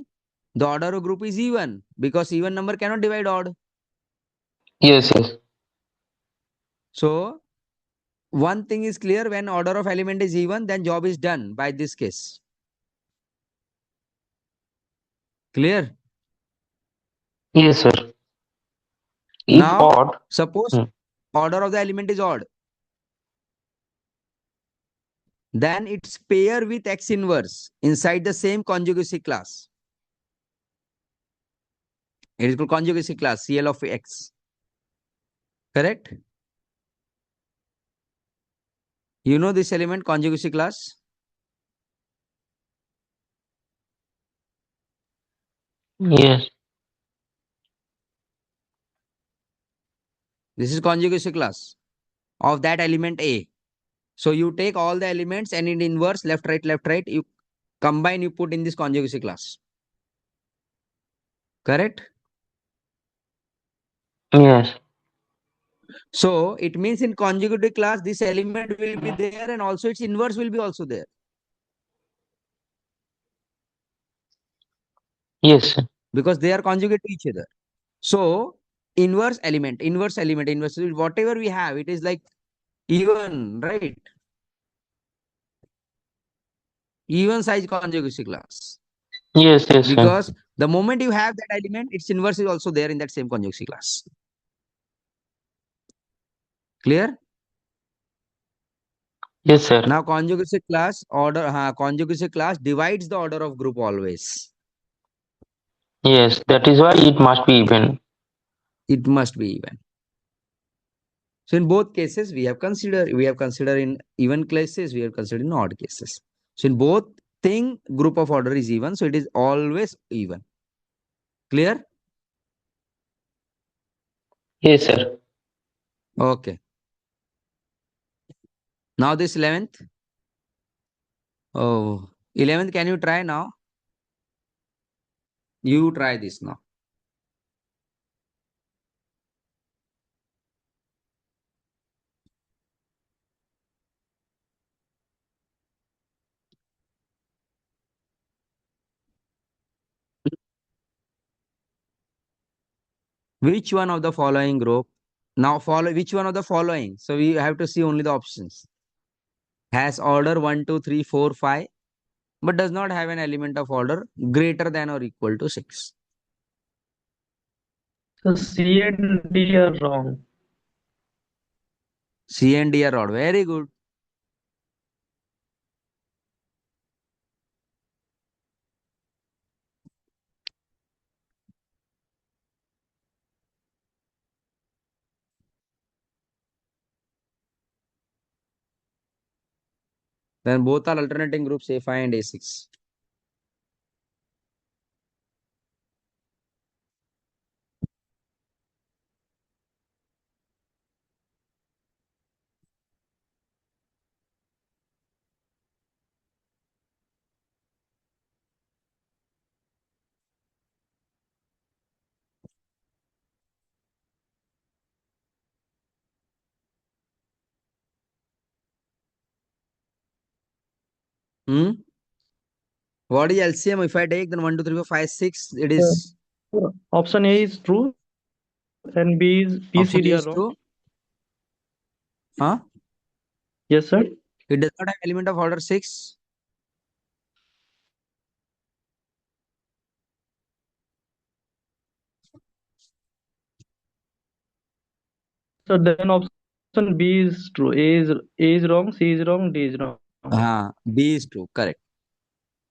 the order of group is even, because even number cannot divide odd. Yes. Yes. So one thing is clear, when order of element is even, then job is done by this case. Clear? Yes, sir. If Now, odd, suppose hmm, order of the element is odd, then its pair with x inverse inside the same conjugacy class. It is called conjugacy class, CL of x. Correct? You know this element, conjugacy class? yes, This is conjugacy class of that element A. So you take all the elements and in inverse, left, right, you combine, you put in this conjugacy class. Correct? yes, So it means in conjugative class, this element will be there and also its inverse will be also there. yes, sir. Because they are conjugate to each other. So inverse element, whatever we have, it is like even, right? Even size conjugacy class. Yes, yes, sir. Because the moment you have that element, its inverse is also there in that same conjugacy class. Clear? Yes, sir. Now conjugacy class divides the order of group always. Yes, that is why it must be even. It must be even. So in both cases, we have considered in even cases, we have considered in odd cases. So in both thing, group of order is even, so it is always even. Clear? Yes, sir. Okay. Now this 11th. Oh, 11th, can you try now? You try this now. Which one of the following group? Now follow which one of the following? So we have to see only the options. Has order 1, 2, 3, 4, 5, but does not have an element of order greater than or equal to 6. So C and D are wrong. C and D are odd. Very good. Then both are alternating groups A5 and A6. Hmm? What is LCM? If I take then 1, 2, 3, 4, 5, 6, it is Option A is true and B, C, option A D are is wrong. true. Huh? Yes, sir. It does not have element of order 6. So then option B is true. A is wrong, C is wrong, D is wrong. B is true. Correct.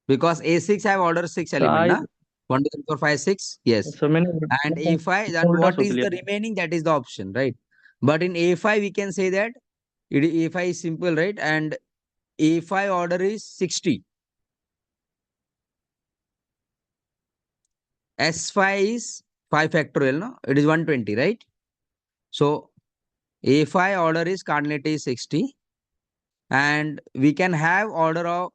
Because A6 have order 6 So element, na? 1, 2, 3, 4, 5, 6. Yes. so मैंने And A5, then उल्टा what सोच is लिया the remaining? That is the option, right? But in A5, we can say that A5 is simple, right? And A5 order is 60. S5 is 5 factorial, no? It is 120, right? So A5 order is coordinate is 60. And we can have order of,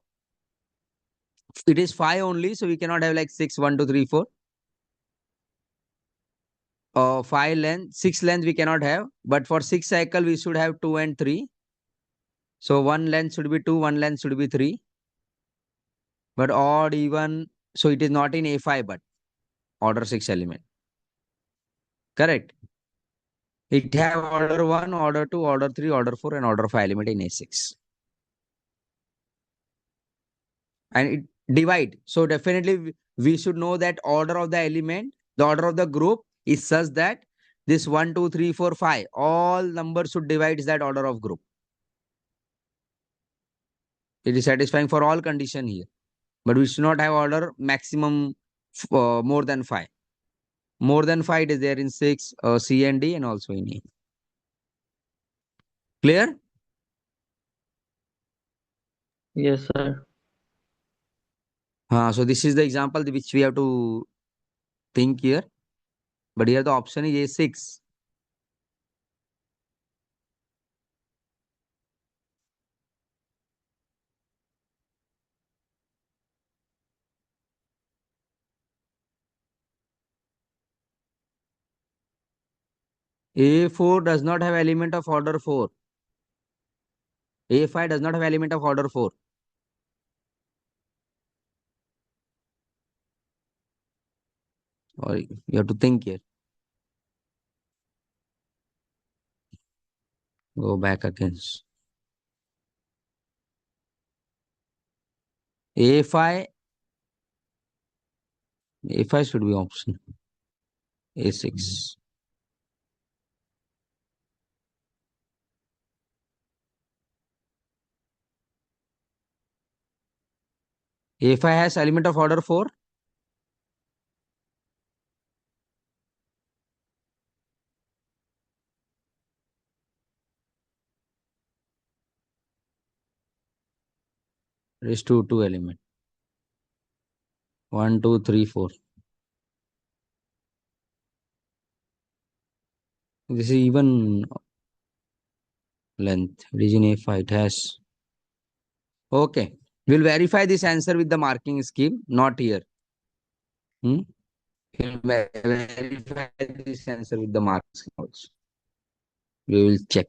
it is 5 only, so we cannot have like 6, 1, 2, 3, 4. 5 length, 6 length we cannot have. But for 6 cycle, we should have 2 and 3. So one length should be 2, one length should be 3. But odd, even, so it is not in A5, but order 6 element. Correct. It have order 1, order 2, order 3, order 4, and order 5 element in A6. And it divide. So definitely we should know that order of the element, the order of the group is such that this 1, 2, 3, 4, 5, all numbers should divide that order of group. It is satisfying for all condition here. But we should not have order maximum more than 5. More than 5 it is there in 6, C and D, and also in E. Clear? Yes, sir. So this is the example which we have to think here. But here the option is A6. A4 does not have element of order 4. A5 does not have element of order 4. Or you have to think here. Go back again. A5, A5 should be option. A6. A5 has element of order 4. is two element. 1, 2, 3, 4. This is even length. It is in A5. It has. Okay. We'll verify this answer with the marking scheme, not here. We'll verify this answer with the marking scheme also. We will check.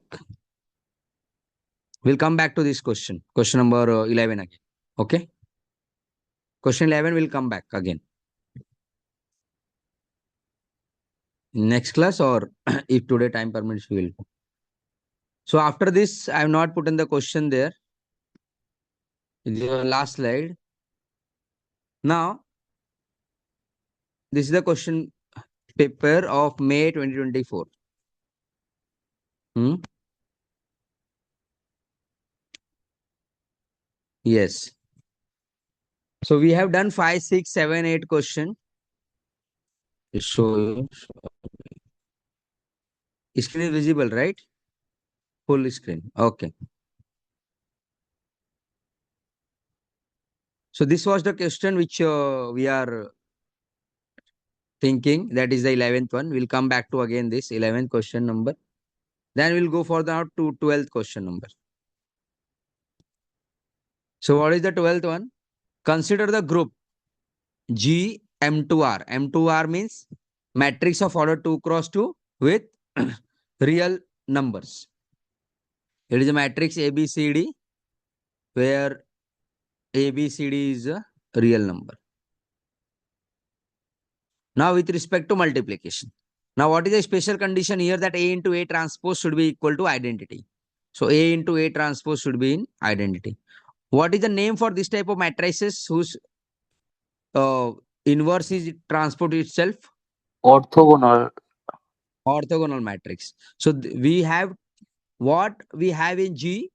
We'll come back to this question. Question number 11 again. Okay. Question 11 will come back again. Next class, or if today time permits, we will. So after this, I have not put in the question there. The last slide. Now, this is the question paper of May 2024. Yes. So we have done 5, 6, 7, 8 question. So screen is visible, right? Full screen. Okay. So this was the question which we are thinking. That is the 11th one. We'll come back to again this 11th question number. Then we'll go for the 12th question number. So what is the 12th one? Consider the group G M2R. M2R means matrix of order 2 cross 2 with real numbers. It is a matrix ABCD where ABCD is a real number. Now with respect to multiplication. Now what is the special condition here that A into A transpose should be equal to identity. So A into A transpose should be in identity. What is the name for this type of matrices whose inverse is transpose itself? Orthogonal. Orthogonal matrix. So we have what we have in G.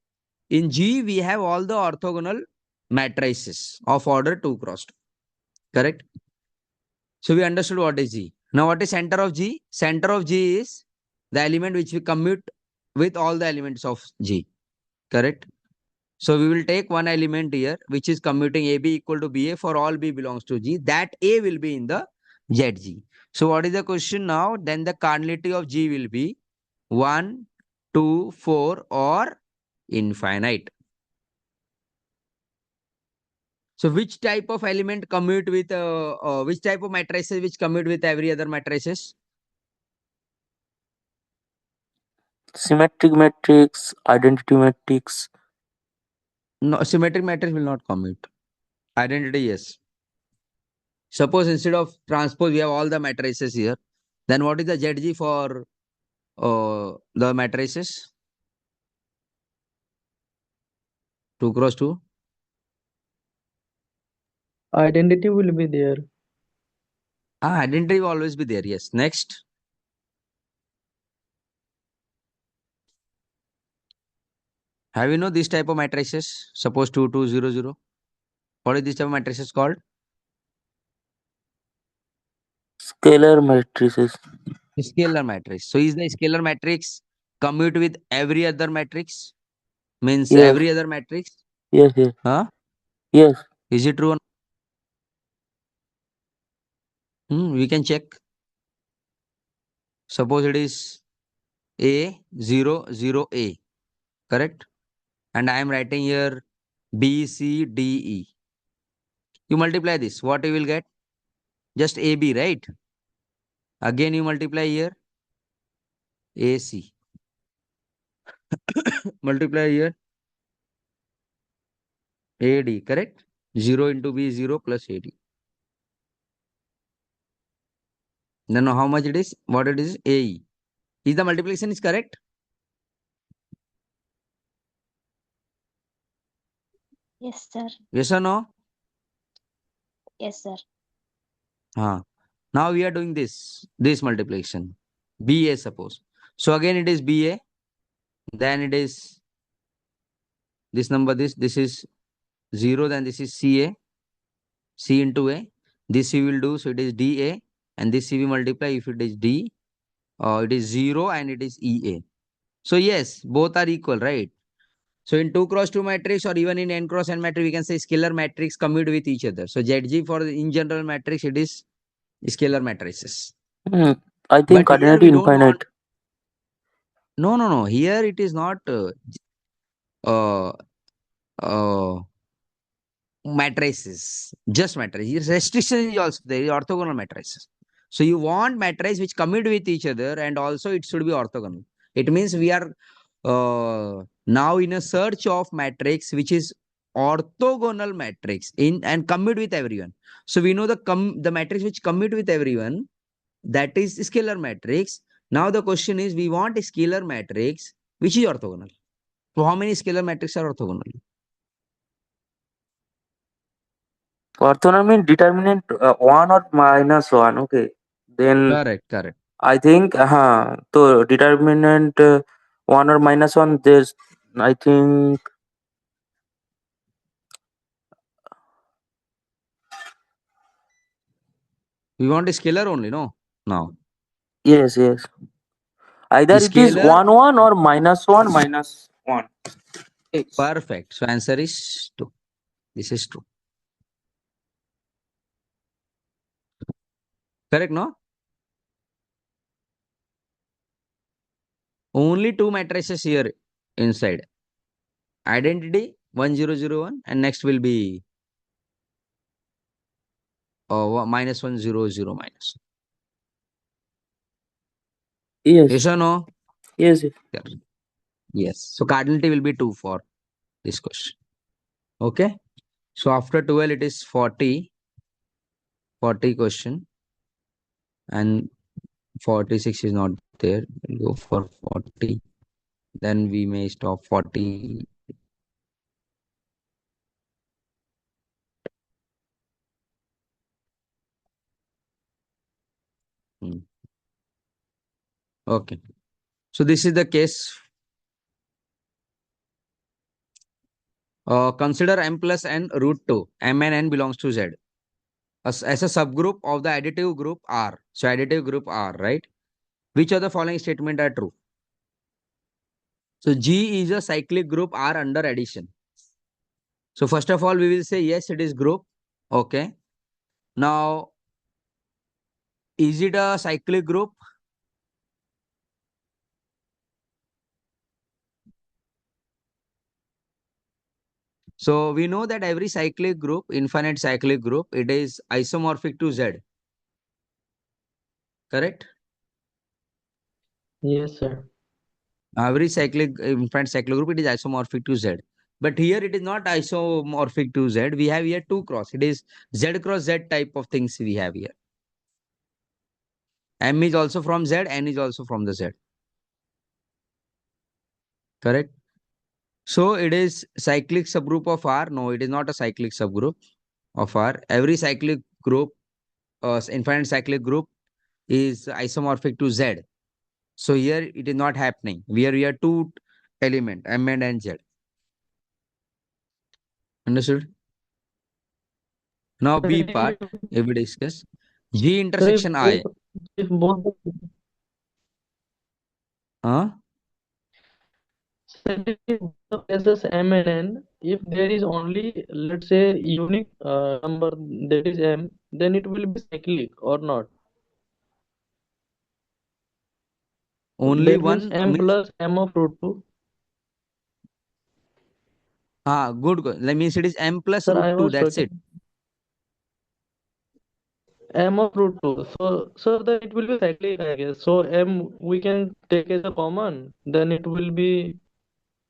In G, we have all the orthogonal matrices of order 2 cross 2. Correct? So we understood what is G. Now what is center of G? Center of G is the element which we commute with all the elements of G. Correct? So we will take one element here which is commuting AB equal to BA for all B belongs to G. That A will be in the ZG. So what is the question now? Then the cardinality of G will be 1, 2, 4 or infinite. So which type of element commute with which type of matrices which commute with every other matrices? Symmetric matrix, identity matrix. No, symmetric matrix will not commute. Identity, yes. Suppose instead of transpose we have all the matrices here, then what is the ZG for the matrices? 2 cross 2? Identity will be there. Identity will always be there, yes. Next. Have you know this type of matrices? Suppose 2, 2, 0, 0. What is this type of matrices called? Scalar matrices. Scalar matrix. So is the scalar matrix commute with every other matrix? Means Yes. every other matrix? Yes, yes. Huh? Yes. Is it true? We can check. Suppose it is A, 0, 0, A. Correct? And I am writing here B, C, D, E. You multiply this. What you will get? Just AB, right? Again you multiply here AC. Multiply here AD, correct? 0 into B, 0 plus AD. Then how much it is? What it is? AE. Is the multiplication is correct? Yes, sir. Yes or no? Yes, sir. Now we are doing this multiplication. BA suppose. So again it is BA. Then it is this number, this is 0. Then this is CA. C into A. This we will do. So it is DA. And this we multiply. If it is D, it is 0 and it is EA. So yes, both are equal, right? So in 2 cross 2 matrix or even in n cross n matrix, we can say scalar matrix commute with each other. So ZG for the in general matrix, it is scalar matrices. Hmm, I think But here continuity we don't want. infinite. No. Here it is not uh, uh, matrices, just matrices. Restriction is also there, is orthogonal matrices. So you want matrices which commute with each other and also it should be orthogonal. It means we are now in a search of matrix which is orthogonal matrix in and commute with everyone. So we know the matrix which commute with everyone, that is scalar matrix. Now the question is we want a scalar matrix which is orthogonal. So how many scalar matrices are orthogonal? Orthogonal means determinant 1 or minus 1. Okay. Then Correct. I think so determinant 1 or minus 1, there's I think We want a scalar only, no? Now, yes. Either it is scalar, 1 1 or -1 -1. Yes. perfect. So answer is 2. This is true. Correct, no? Only 2 matrices here inside. Identity 1001 and next will be -100 minus. Yes Yes. or no? Yes. Correct. Yes. So cardinality will be 2 for this question. Okay. So after 12 it is 40 question and 46 is not there. We'll go for 40. Then we may stop 40. Hmm. Okay. So this is the case. Consider m plus n root 2. M and n belongs to Z. As a subgroup of the additive group R. So additive group R, right? Which of the following statement are true? So G is a cyclic group R under addition. So first of all, we will say yes, it is group. Okay. Now, is it a cyclic group? So we know that every cyclic group, infinite cyclic group, it is isomorphic to Z. Correct? Yes, sir. Every cyclic, infinite cyclic group, it is isomorphic to Z. But here it is not isomorphic to Z. We have here 2 cross. It is Z cross Z type of things we have here. M is also from Z, N is also from the Z. Correct? So it is cyclic subgroup of R. No, it is not a cyclic subgroup of R. Every cyclic group, infinite cyclic group is isomorphic to Z. So here it is not happening. We have 2 element, M and N Z. Understood? Now Sir, B part, if we discuss. G sir, intersection I. if both Huh? sir, if both the places M and N, if there is only, let's say, unique number, that is M, then it will be cyclic or not. Only That means one M means plus M of root 2. good. That means it is M plus Sir, root I 2. was That's talking it. M of root 2. So then it will be cyclic, I guess. So M we can take as a common, then it will be,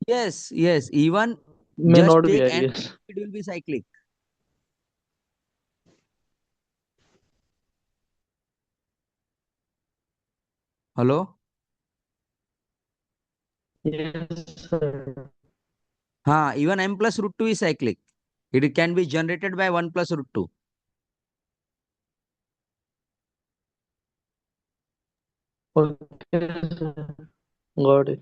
Yes. Even may just not be, take I N, guess. it will be cyclic. Hello? Yes, sir. Even M plus root 2 is cyclic. It can be generated by 1 plus root 2. Okay, sir. Got it.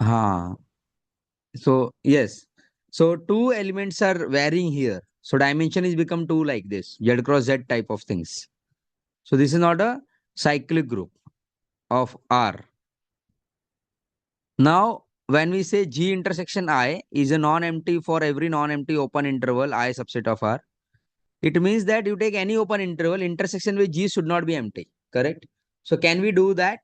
So, yes. So, 2 elements are varying here. So, dimension is become 2 like this. Z cross Z type of things. So, this is not a cyclic group of R. Now, when we say G intersection I is a non-empty for every non-empty open interval I subset of R, it means that you take any open interval, intersection with G should not be empty. Correct? So can we do that?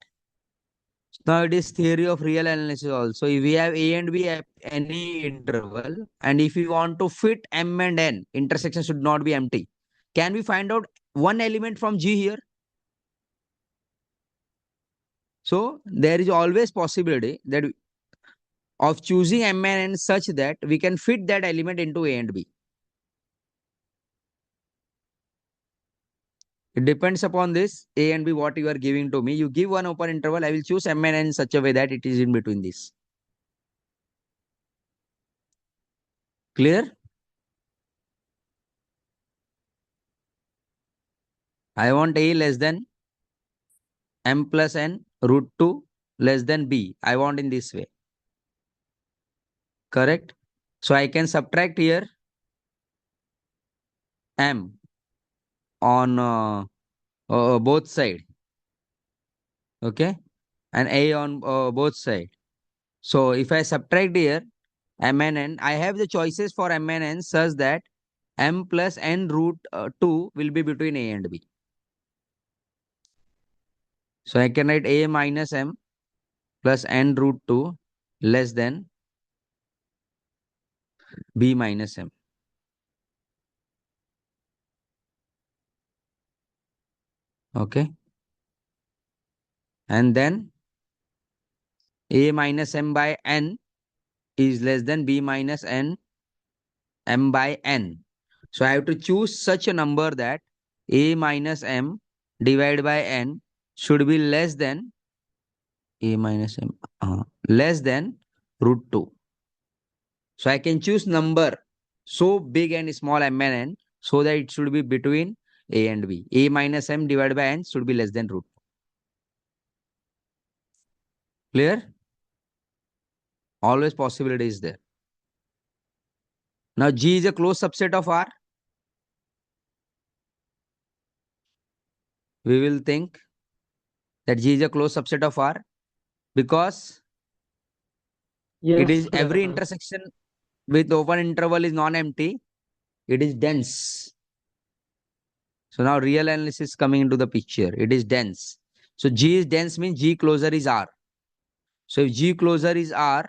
Now it is theory of real analysis also. If we have A and B at any interval, and if we want to fit M and N, intersection should not be empty. Can we find out one element from G here? So there is always possibility that of choosing M and N such that we can fit that element into A and B. It depends upon this A and B what you are giving to me. You give one open interval, I will choose M and N in such a way that it is in between this. Clear? I want A less than M plus N root 2 less than B. I want in this way. Correct? So I can subtract here M on both side. Okay? And A on both side. So if I subtract here M and N, I have the choices for M and N such that M plus N root 2 will be between A and B. So I can write A minus M plus N root 2 less than B minus M. Okay. And then A minus M by N is less than B minus N M by N. So I have to choose such a number that A minus M divided by N should be less than A minus M less than root 2. So I can choose number so big and small M and N so that it should be between A and B. A minus M divided by N should be less than root 2. Clear? Always possibility is there. Now G is a closed subset of R. We will think that G is a closed subset of R because it is Yes, every intersection with open interval is non-empty. It is dense. So now real analysis coming into the picture. It is dense. So G is dense means G closer is R. So if G closer is R,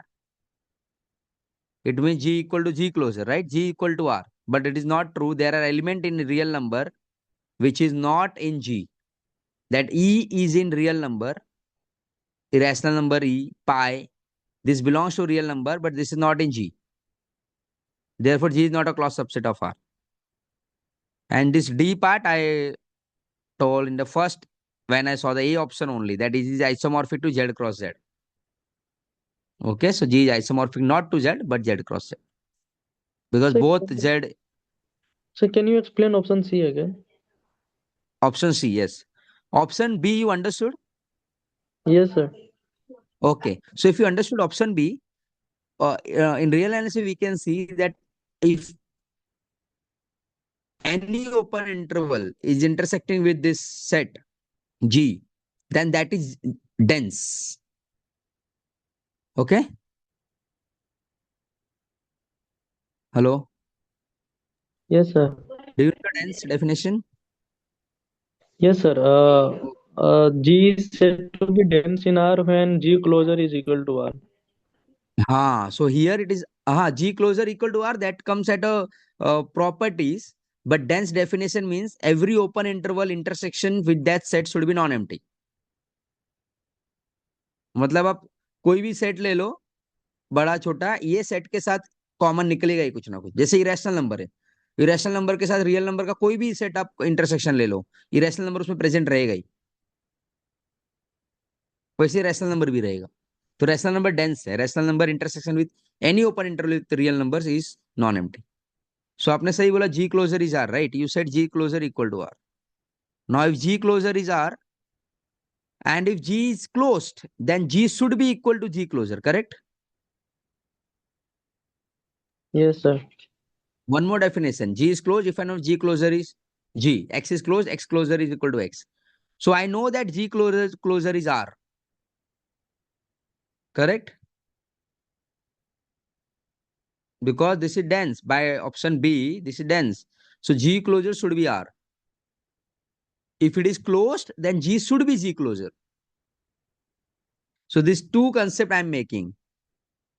it means G equal to G closer, right? G equal to R. But it is not true. There are elements in real number which is not in G. That E is in real number, irrational number E, pi. This belongs to real number, but this is not in G. Therefore, G is not a closed subset of R. And this D part I told in the first when I saw the A option only, that is isomorphic to Z cross Z. Okay, so G is isomorphic not to Z but Z cross Z. Because so, both Z, so can you explain option C again? option C, yes. Option B, you understood? Yes, sir. Okay, so if you understood option B, in real analysis, we can see that if any open interval is intersecting with this set G, then that is dense. Okay? Hello? Yes, sir. Do you know dense definition? Yes, sir. G is said to be dense in R when G closer is equal to R. So here it is G closer equal to R, that comes at a properties, but dense definition means every open interval intersection with that set should be non-empty. मतलब आप कोई भी set ले लो बड़ा छोटा, ये set के साथ कॉमन निकलेगा ही कुछ ना कुछ. जैसे इरेशनल नंबर है, इरेशनल नंबर के साथ रियल नंबर का कोई भी सेट आप इंटरसेक्शन ले लो, इरेशनल नंबर उसमें प्रेजेंट रहेगा ही, वैसे रैशनल नंबर भी रहेगा. तो रैशनल नंबर डेंस है. Rational number intersection with any open interval with real numbers is non empty. So आपने सही बोला, G closer is R, right? You said G closer equal to R. Now if G closer is R and if G is closed, then G should be equal to G closer, correct? Yes, sir. One more definition. G is closed if I know G closer is G. X is closed, X closer is equal to X. So I know that G closer is R. Correct? because this is dense. By option B, this is dense. So G closure should be R. If it is closed, then G should be G closure. So these two concepts I am making.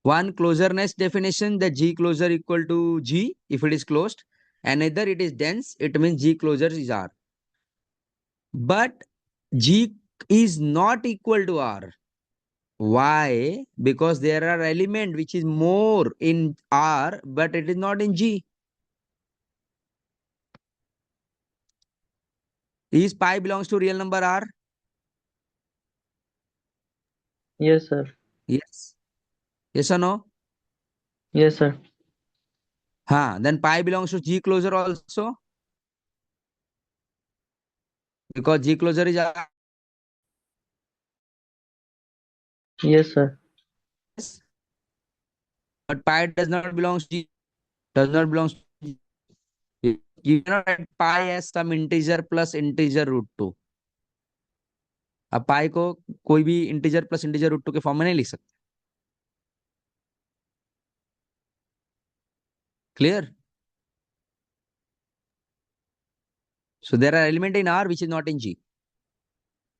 One closureness definition, that G closure equal to G if it is closed. Another, it is dense, it means G closure is R. But G is not equal to R. Why? Because there are element which is more in R, but it is not in G. Is pi belongs to real number R? Yes, sir. Yes. Yes or no? Yes, sir. Then pi belongs to G closure also, because G closure is R. Yes, sir. But pi does not belong to G. Does not belong to G. You cannot write pi as some integer plus integer root 2. अब पाई को कोई भी integer plus integer root 2 के form में नहीं लिख सकते. Clear? So there are element in R which is not in G.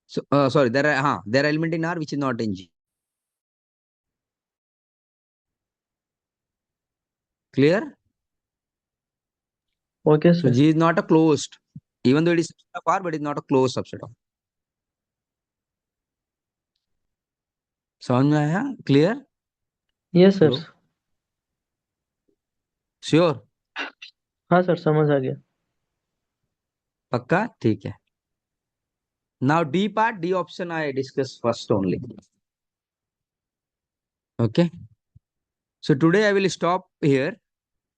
So sorry, there are element in R which is not in G. Clear? Okay, So sir. G is not a closed, even though it is subset of R, but it's not a closed subset of. समझ में आया? Clear? Yes, sir. Hello? Sure? हाँ sir, समझ आ गया. पक्का? ठीक है. Now D part, D option I discuss first only. Okay. So today I will stop here.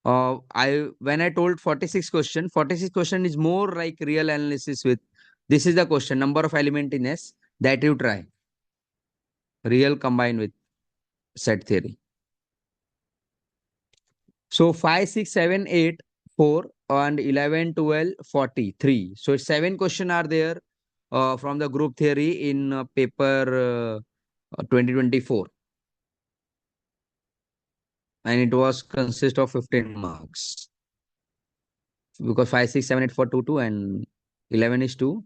When I told 46 question is more like real analysis with, this is the question, number of element in S that you try. Real combined with set theory. So 5, 6, 7, 8, 4 and 11, 12, 43. So 7 question are there from the group theory in paper 2024. And it was consist of 15 marks. Because 5, 6, 7, 8, 4, 2, 2 and 11 is 2.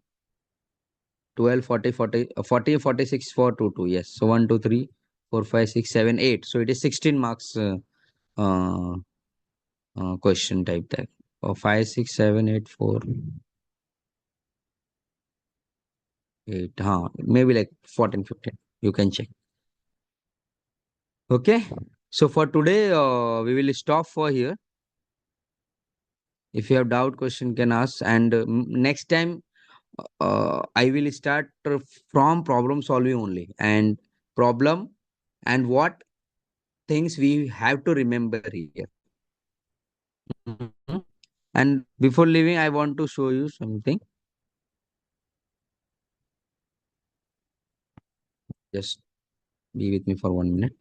12, 40, 40, 40, 46, 4, 2, 2. Yes. So 1, 2, 3, 4, 5, 6, 7, 8. So it is 16 marks uh, question type that. 5, 6, 7, 8, 4, 8. Maybe like 14, 15. You can check. Okay. So for today, we will stop for here. If you have doubt, question can ask. And next time, I will start from problem solving only. And problem and what things we have to remember here. Mhm. And before leaving, I want to show you something. Just be with me for 1 minute.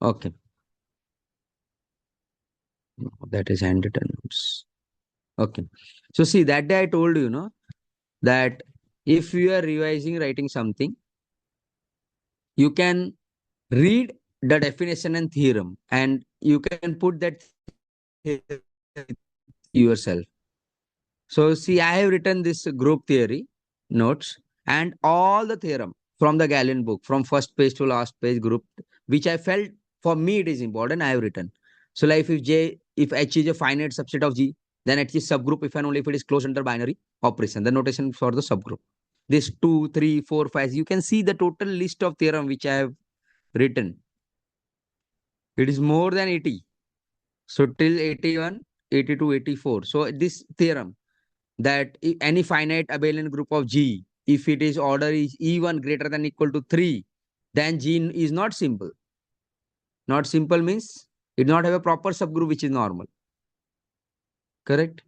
Okay. No, that is handwritten notes. Okay. So see, that day I told you, that if you are revising writing something, you can read the definition and theorem, and you can put that theorem yourself. So see, I have written this group theory notes and all the theorem from the Galleon book, from first page to last page group, which I felt for me it is important. I have written. So like if H is a finite subset of G, then H is subgroup if and only if it is closed under binary operation. The notation for the subgroup. This 2, 3, 4, 5. You can see the total list of theorem which I have written. It is more than 80. So till 81, 82, 84. So this theorem, that if any finite abelian group of G, if it is order is E1 greater than equal to 3, then G is not simple. Not simple means it does not have a proper subgroup which is normal. Correct?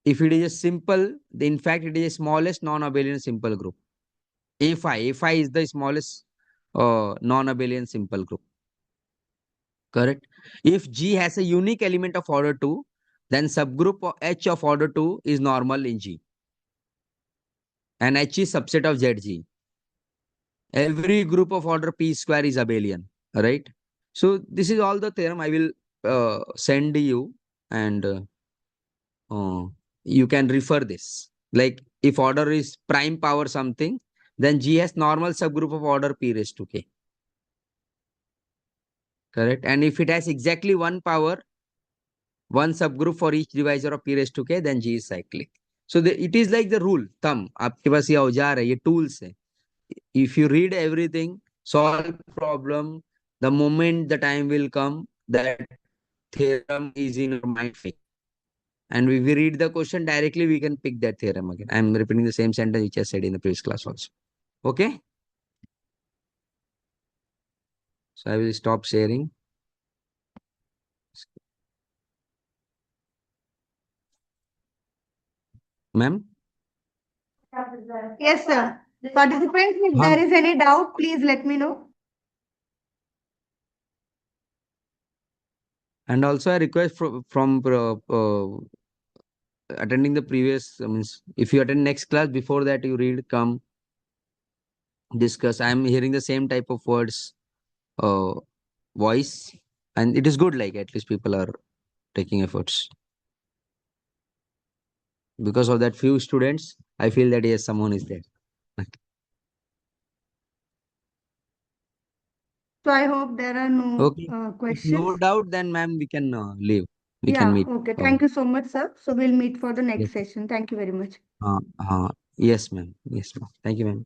If it is a simple, in fact, it is a smallest non-abelian simple group. A5 is the smallest non-abelian simple group. Correct? If G has a unique element of order 2, then subgroup H of order 2 is normal in G. and H is subset of ZG. Every group of order P square is abelian, right? So this is all the theorem I will send you, and you can refer this. Like if order is prime power something, then G has normal subgroup of order P raised to K. Correct? And if it has exactly one power, one subgroup for each divisor of P raised to K, then G is cyclic. So it is like the rule, thumb. आपके पास ये औजार है, ये tools है. If you read everything, solve problem, the moment the time will come, that theorem is in your mind fixed. And if we read the question directly, we can pick that theorem again. I am repeating the same sentence which I said in the previous class also. Okay? So I will stop sharing. Ma'am? Yes, sir. Participants, if Huh? there is any doubt, please let me know. And also I request from attending the previous, means if you attend next class, before that you read, come, discuss. I am hearing the same type of words, voice, and it is good, like at least people are taking efforts. Because of that few students, I feel that yes, someone is there. So I hope there are no Okay. If questions. no doubt, then ma'am, we can leave. We can Yeah, meet. okay. Thank you so much, sir. So we'll meet for the Yes. next session. Thank you very much. Yes, ma'am. Yes, ma'am. Thank you, ma'am.